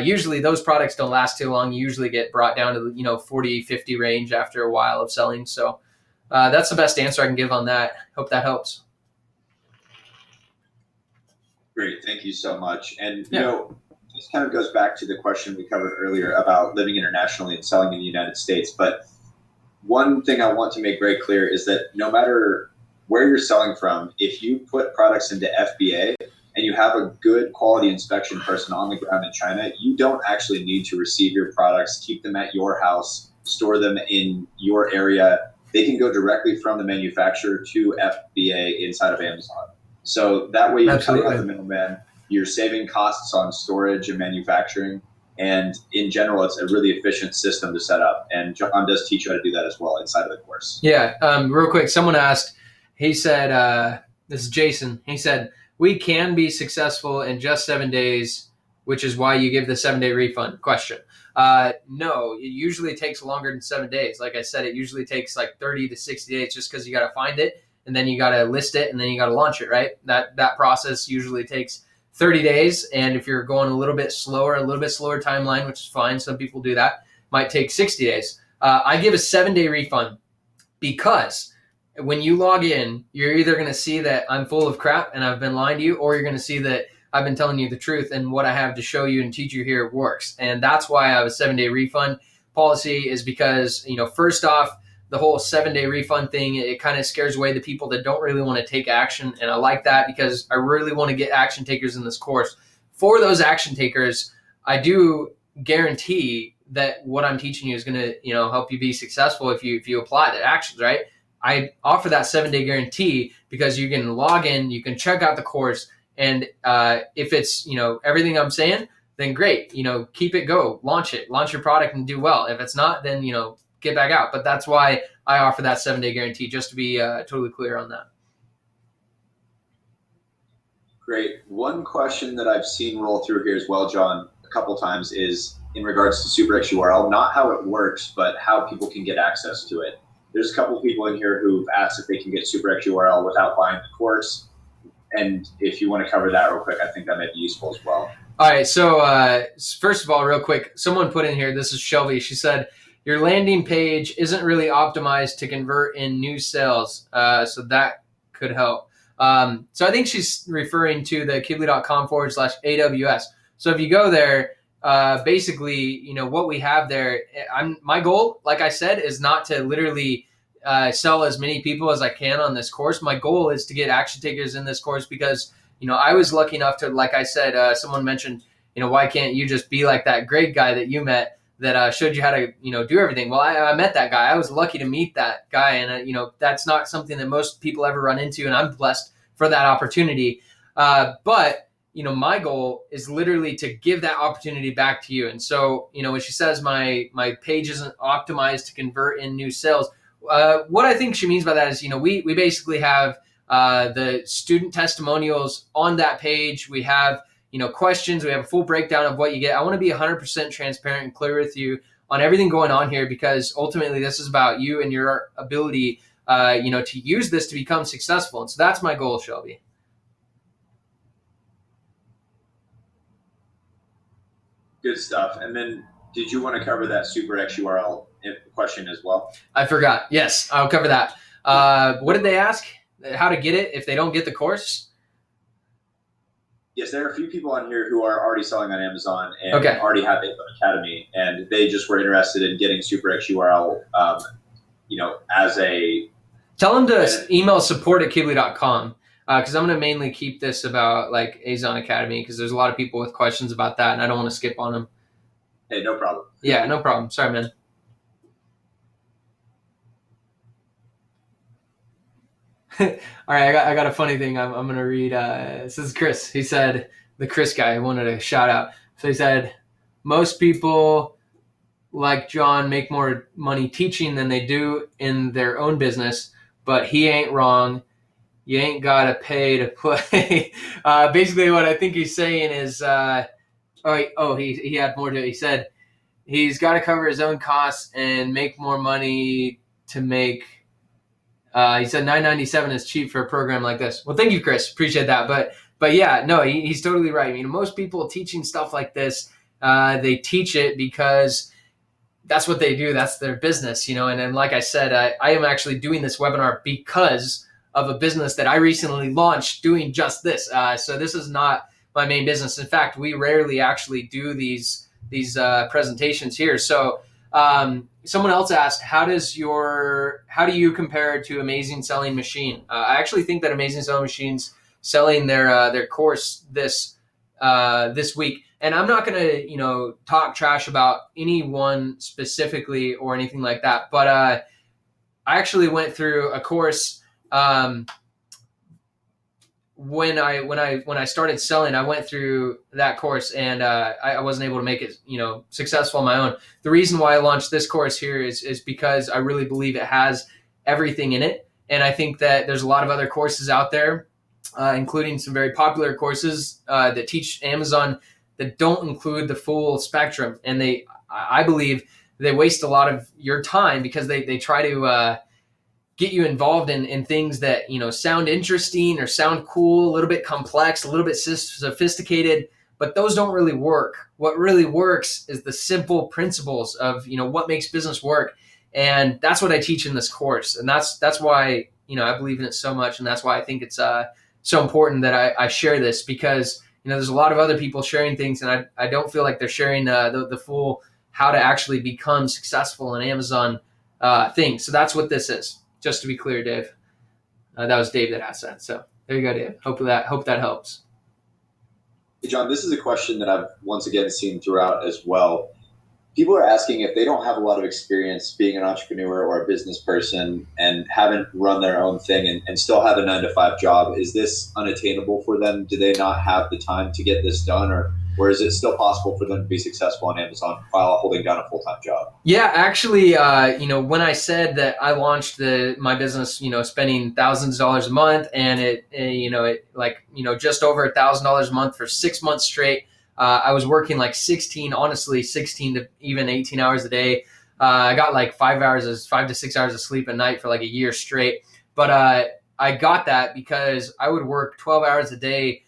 usually those products don't last too long. You usually get brought down to the 40, 50 range after a while of selling. So that's the best answer I can give on that. Hope that helps. Great. Thank you so much. And, this kind of goes back to the question we covered earlier about living internationally and selling in the United States. But one thing I want to make very clear is that no matter where you're selling from, if you put products into FBA and you have a good quality inspection person on the ground in China, you don't actually need to receive your products, keep them at your house, store them in your area. They can go directly from the manufacturer to FBA inside of Amazon. So that way you cut out the middleman. You're saving costs on storage and manufacturing. And in general, it's a really efficient system to set up. And John does teach you how to do that as well inside of the course. Yeah. Real quick, someone asked, he said, this is Jason. He said, we can be successful in just 7 days, which is why you give the 7-day refund. Question. No, it usually takes longer than 7 days. Like I said, it usually takes like 30 to 60 days just because you got to find it, and then you got to list it, and then you got to launch it, right? That process usually takes 30 days. And if you're going a little bit slower timeline, which is fine, some people do that, might take 60 days. I give a 7-day refund because when you log in, you're either going to see that I'm full of crap and I've been lying to you, or you're going to see that I've been telling you the truth and what I have to show you and teach you here works. And that's why I have a 7-day refund policy, is because, first off, the whole 7-day refund thing, it kind of scares away the people that don't really want to take action. And I like that because I really want to get action takers in this course. For those action takers, I do guarantee that what I'm teaching you is going to, help you be successful if you apply the actions, right? I offer that 7-day guarantee because you can log in, you can check out the course, and if it's everything I'm saying, then great. Keep it, go, launch your product and do well. If it's not, then get back out. But that's why I offer that 7-day guarantee, just to be totally clear on that. Great. One question that I've seen roll through here as well, John, a couple times is in regards to SuperX URL, not how it works, but how people can get access to it. There's a couple of people in here who've asked if they can get SuperX URL without buying the course. And if you want to cover that real quick, I think that might be useful as well. All right. So first of all, real quick, someone put in here, this is Shelby. She said, your landing page isn't really optimized to convert in new sales. So that could help. So I think she's referring to the Kibly.com/AWS. So if you go there, basically, what we have there, my goal, like I said, is not to literally sell as many people as I can on this course. My goal is to get action takers in this course because, I was lucky enough to, like I said, someone mentioned, why can't you just be like that great guy that you met that showed you how to, do everything. Well, I met that guy. I was lucky to meet that guy. And, that's not something that most people ever run into. And I'm blessed for that opportunity. But, my goal is literally to give that opportunity back to you. And so, when she says my page isn't optimized to convert in new sales, what I think she means by that is, we basically have the student testimonials on that page. We have questions. We have a full breakdown of what you get. I want to be 100% transparent and clear with you on everything going on here because ultimately this is about you and your ability, to use this to become successful. And so that's my goal, Shelby. Good stuff. And then did you want to cover that SuperX URL question as well? I forgot. Yes, I'll cover that. What did they ask? How to get it if they don't get the course? Yes, there are a few people on here who are already selling on Amazon and already have Income Academy, and they just were interested in getting SuperX URL, as a... Tell them to email support@kibly.com because I'm going to mainly keep this about like Azon Academy because there's a lot of people with questions about that, and I don't want to skip on them. Hey, no problem. Yeah, no problem. Sorry, man. All right, I got a funny thing. I'm going to read. This is Chris. He said, the Chris guy, I wanted a shout out. So he said, most people like John make more money teaching than they do in their own business, but he ain't wrong. You ain't got to pay to play. Basically, what I think he's saying is, he had more to it. He said he's got to cover his own costs and make more money to make. He said $9.97 is cheap for a program like this. Well, thank you, Chris. Appreciate that. But yeah, no, he's totally right. I mean, most people teaching stuff like this, they teach it because that's what they do. That's their business, And then, like I said, I am actually doing this webinar because of a business that I recently launched doing just this. So this is not my main business. In fact, we rarely actually do these presentations here. So someone else asked, how do you compare to Amazing Selling Machine? I actually think that Amazing Selling Machine's selling their course this week. And I'm not going to, talk trash about anyone specifically or anything like that. But I actually went through a course when I started selling. I went through that course and I wasn't able to make it, successful on my own. The reason why I launched this course here is because I really believe it has everything in it. And I think that there's a lot of other courses out there, including some very popular courses that teach Amazon that don't include the full spectrum. And I believe they waste a lot of your time because they try to get you involved in things that, sound interesting or sound cool, a little bit complex, a little bit sophisticated, but those don't really work. What really works is the simple principles of, what makes business work. And that's what I teach in this course. And that's why, I believe in it so much. And that's why I think it's so important that I share this because, there's a lot of other people sharing things and I don't feel like they're sharing the full how to actually become successful in Amazon thing. So that's what this is. Just to be clear, Dave, that was Dave that asked that. So there you go, Dave. Hope that helps. Hey, John, this is a question that I've once again seen throughout as well. people are asking if they don't have a lot of experience being an entrepreneur or a business person and haven't run their own thing and still have a 9 to 5 job, is this unattainable for them? Do they not have the time to get this done, or is it still possible for them to be successful on Amazon while holding down a full-time job? Yeah, actually, when I said that I launched my business, spending thousands of dollars a month, and just over $1,000 a month for 6 months straight. I was working like 16 to even 18 hours a day. I got like 5 to 6 hours of sleep a night for like a year straight. But I got that because I would work 12 hours a day,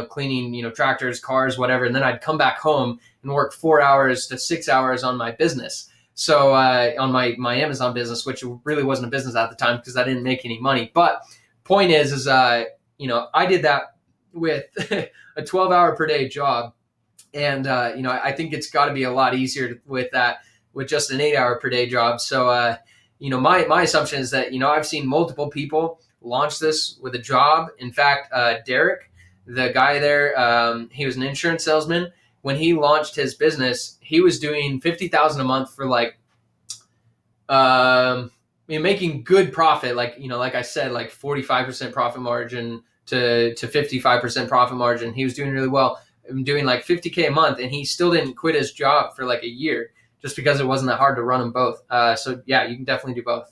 cleaning, tractors, cars, whatever. And then I'd come back home and work 4 hours to 6 hours on my business. So on my Amazon business, which really wasn't a business at the time because I didn't make any money. But point is I did that with a 12-hour per day job. And, I think it's got to be a lot easier with that, with just an 8-hour per day job. So, my assumption is that, I've seen multiple people launch this with a job. In fact, Derek, the guy there, he was an insurance salesman. When he launched his business, he was doing $50,000 a month for making good profit. Like I said, like 45% profit margin to 55% profit margin. He was doing really well. Doing like $50K a month, and he still didn't quit his job for like a year just because it wasn't that hard to run them both. So yeah, you can definitely do both.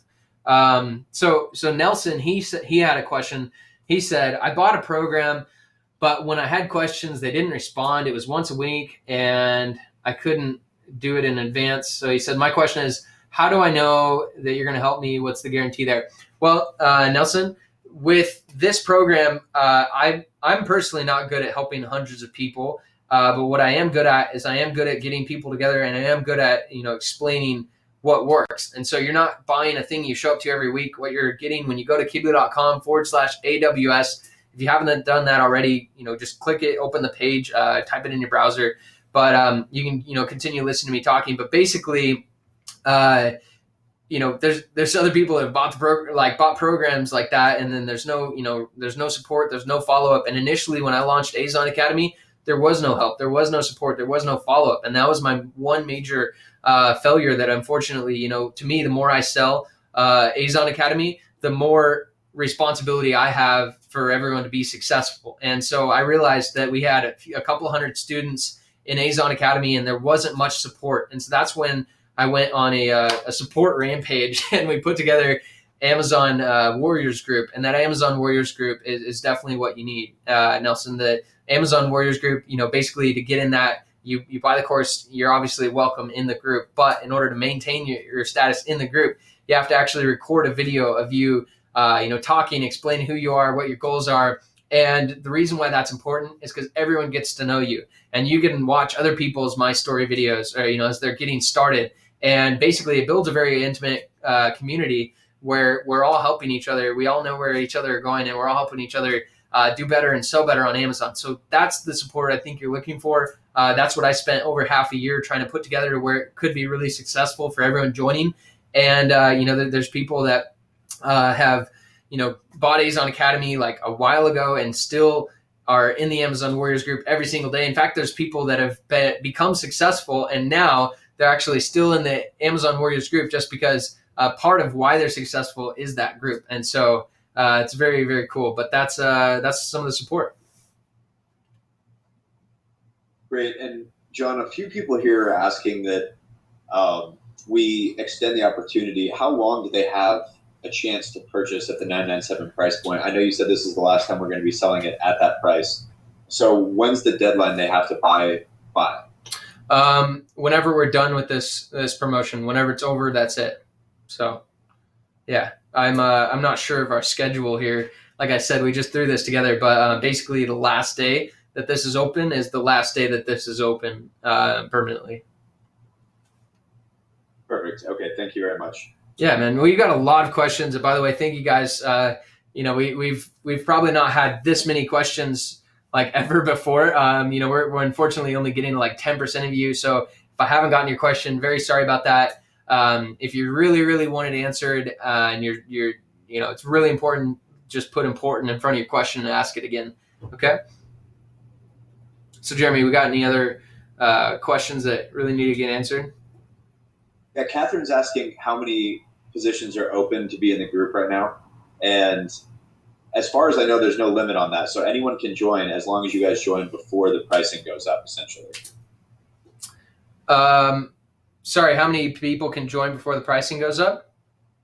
So Nelson, he had a question. He said, I bought a program, but when I had questions, they didn't respond. It was once a week and I couldn't do it in advance. So he said, my question is, how do I know that you're going to help me? What's the guarantee there? Well, Nelson, with this program, I'm personally not good at helping hundreds of people, but what I am good at is I am good at getting people together, and I am good at explaining what works. And so you're not buying a thing you show up to every week. What you're getting when you go to Keebler.com/AWS, if you haven't done that already, just click it, open the page, type it in your browser. But you can continue listening to me talking. But basically, there's other people that have bought bought programs like that, and then there's no support, there's no follow up. And initially, when I launched Azon Academy, there was no help, there was no support, there was no follow up, and that was my one major failure. That unfortunately, to me, the more I sell Azon Academy, the more responsibility I have for everyone to be successful. And so I realized that we had a couple hundred students in Azon Academy, and there wasn't much support. And so that's when I went on a support rampage, and we put together Amazon Warriors Group. And that Amazon Warriors Group is definitely what you need, Nelson. The Amazon Warriors Group, basically to get in that, you buy the course, you're obviously welcome in the group. But in order to maintain your status in the group, you have to actually record a video of you, talking, explaining who you are, what your goals are. And the reason why that's important is because everyone gets to know you, and you can watch other people's My Story videos, or, as they're getting started. And basically, it builds a very intimate community where we're all helping each other. We all know where each other are going, and we're all helping each other do better and sell better on Amazon. So that's the support I think you're looking for. That's what I spent over half a year trying to put together to where it could be really successful for everyone joining. And, there's people that have, bought Azon Academy like a while ago and still are in the Amazon Warriors Group every single day. In fact, there's people that have become successful, and now they're actually still in the Amazon Warriors Group just because part of why they're successful is that group. And so it's very, very cool. But that's some of the support. Great. And John, a few people here are asking that we extend the opportunity. How long do they have a chance to purchase at the $997 price point? I know you said this is the last time we're going to be selling it at that price. So when's the deadline they have to buy by? Whenever we're done with this promotion, whenever it's over, that's it. So yeah, I'm not sure of our schedule here. Like I said, we just threw this together, but basically the last day that this is open is the last day that this is open permanently. Perfect. Okay. Thank you very much. Yeah, man. Well, you got a lot of questions. And by the way, thank you guys. We've probably not had this many questions like ever before. We're unfortunately only getting like 10% of you. So if I haven't gotten your question, very sorry about that. If you really, really want it answered, and you're it's really important, just put important in front of your question and ask it again. Okay. So Jeremy, we got any other questions that really need to get answered? Yeah, Catherine's asking how many positions are open to be in the group right now. And as far as I know, there's no limit on that. So anyone can join as long as you guys join before the pricing goes up, essentially. Sorry, how many people can join before the pricing goes up?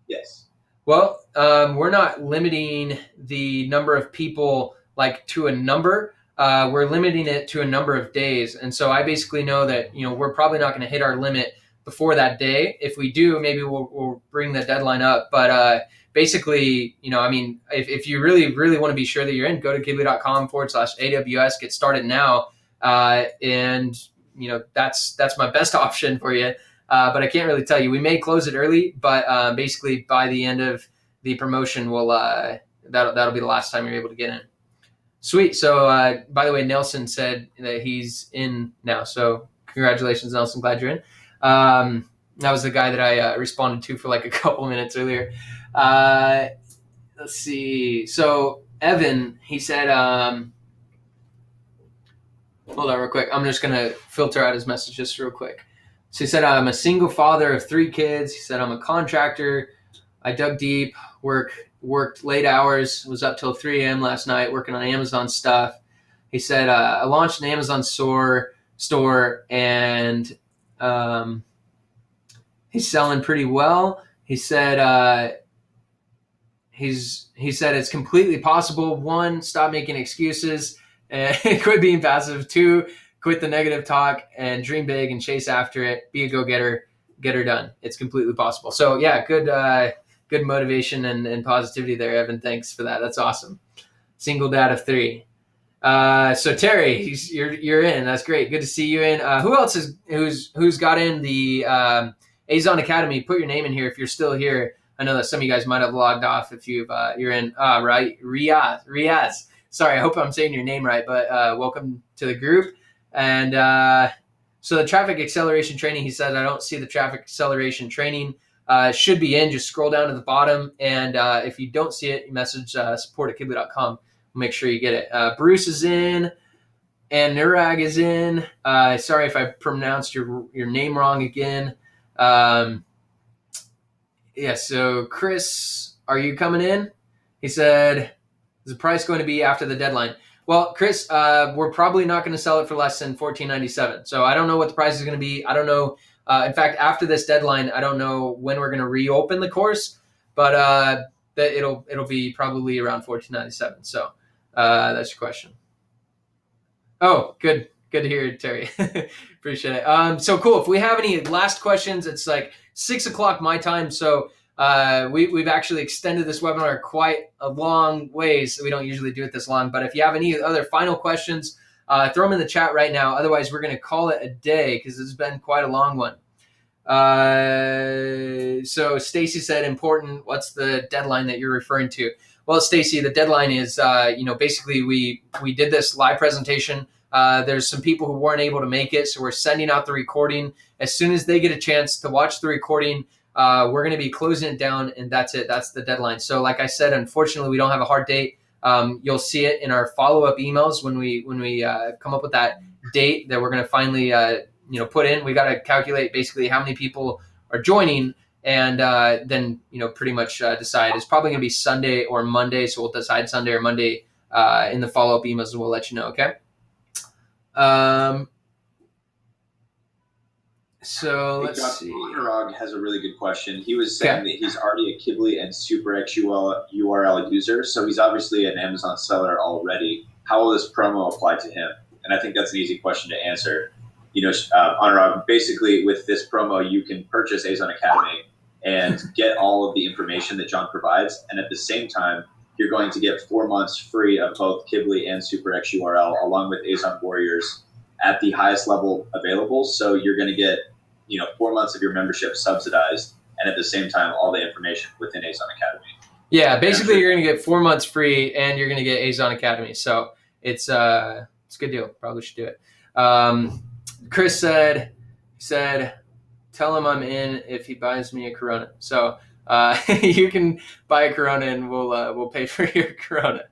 Yes. Well, we're not limiting the number of people like to a number. We're limiting it to a number of days. And so I basically know that, we're probably not going to hit our limit before that day. If we do, maybe we'll bring the deadline up. But basically, if you really, really want to be sure that you're in, go to kibly.com/AWS, get started now. And that's my best option for you. But I can't really tell you. We may close it early, but basically by the end of the promotion, we'll that'll be the last time you're able to get in. Sweet. So by the way, Nelson said that he's in now. So congratulations, Nelson. Glad you're in. That was the guy that I responded to for like a couple minutes earlier. Let's see. So Evan, he said, hold on real quick. I'm just going to filter out his messages real quick. So he said, I'm a single father of 3 kids. He said, I'm a contractor. I dug deep, worked late hours, was up till 3 a.m. last night working on Amazon stuff. He said, I launched an Amazon store and he's selling pretty well. He said, he said it's completely possible. 1, stop making excuses and quit being passive. 2, quit the negative talk and dream big and chase after it. Be a go-getter, get her done. It's completely possible. So yeah, good motivation and positivity there, Evan. Thanks for that. That's awesome. Single dad of 3. So Terry, you're in. That's great. Good to see you in. Who else who's got in the Azon Academy? Put your name in here if you're still here. I know that some of you guys might have logged off if you're in. Right, Riaz. Sorry, I hope I'm saying your name right, but welcome to the group. And so the traffic acceleration training, he said, I don't see the traffic acceleration training. Should be in. Just scroll down to the bottom. And if you don't see it, you message support@kibly.com. We'll make sure you get it. Bruce is in. And Nurag is in. Sorry if I pronounced your name wrong again. Yeah, so Chris, are you coming in? He said, is the price going to be after the deadline? Well, Chris, we're probably not going to sell it for less than $14.97. So I don't know what the price is going to be. I don't know. In fact, after this deadline, I don't know when we're going to reopen the course, but it'll be probably around $14.97. So that's your question. Oh, good to hear it, Terry. Appreciate it. So cool. If we have any last questions, it's like 6:00 my time. So we've actually extended this webinar quite a long ways. We don't usually do it this long, but if you have any other final questions, throw them in the chat right now. Otherwise, we're going to call it a day because it's been quite a long one. So Stacy said, important. What's the deadline that you're referring to? Well, Stacy, the deadline is, basically we did this live presentation. There's some people who weren't able to make it, so we're sending out the recording. As soon as they get a chance to watch the recording, we're going to be closing it down, and that's it. That's the deadline. So like I said, unfortunately, we don't have a hard date. You'll see it in our follow-up emails when we come up with that date that we're going to finally put in. We got to calculate basically how many people are joining, and then pretty much decide. It's probably going to be Sunday or Monday, so we'll decide Sunday or Monday in the follow-up emails, and we'll let you know. Okay. So let's see. Anurag has a really good question. He was saying that he's already a Kibly and SuperX URL user, so he's obviously an Amazon seller already. How will this promo apply to him? And I think that's an easy question to answer. Anurag, basically with this promo, you can purchase Azon Academy and get all of the information that John provides, and at the same time, you're going to get 4 months free of both Kibly and SuperX URL, along with Azon Warriors at the highest level available. So you're going to get 4 months of your membership subsidized, and at the same time, all the information within Azon Academy. Yeah, basically, you're going to get 4 months free, and you're going to get Azon Academy. So it's a good deal. Probably should do it. Chris said, tell him I'm in if he buys me a Corona. So you can buy a Corona, and we'll pay for your Corona.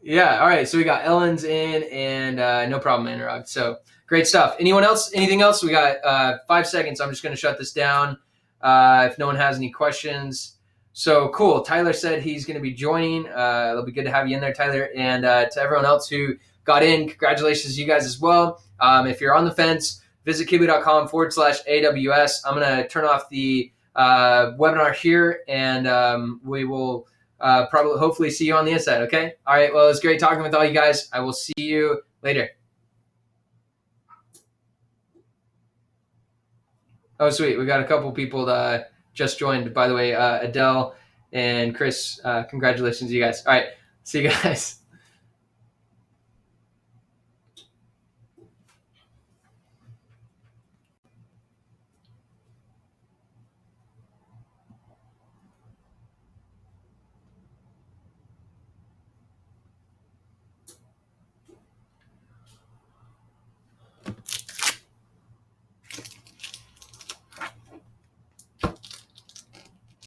Yeah. All right. So we got Ellen's in, and no problem, Anurag. So Great stuff. Anyone else? Anything else? We got 5 seconds. I'm just going to shut this down if no one has any questions. So cool. Tyler said he's going to be joining. It'll be good to have you in there, Tyler. And to everyone else who got in, congratulations to you guys as well. If you're on the fence, visit kibu.com/AWS. I'm going to turn off the webinar here, and we will probably hopefully see you on the inside. Okay. All right. Well, it's great talking with all you guys. I will see you later. Oh, sweet. We got a couple people that just joined, by the way. Adele and Chris, congratulations, you guys. All right. See you guys.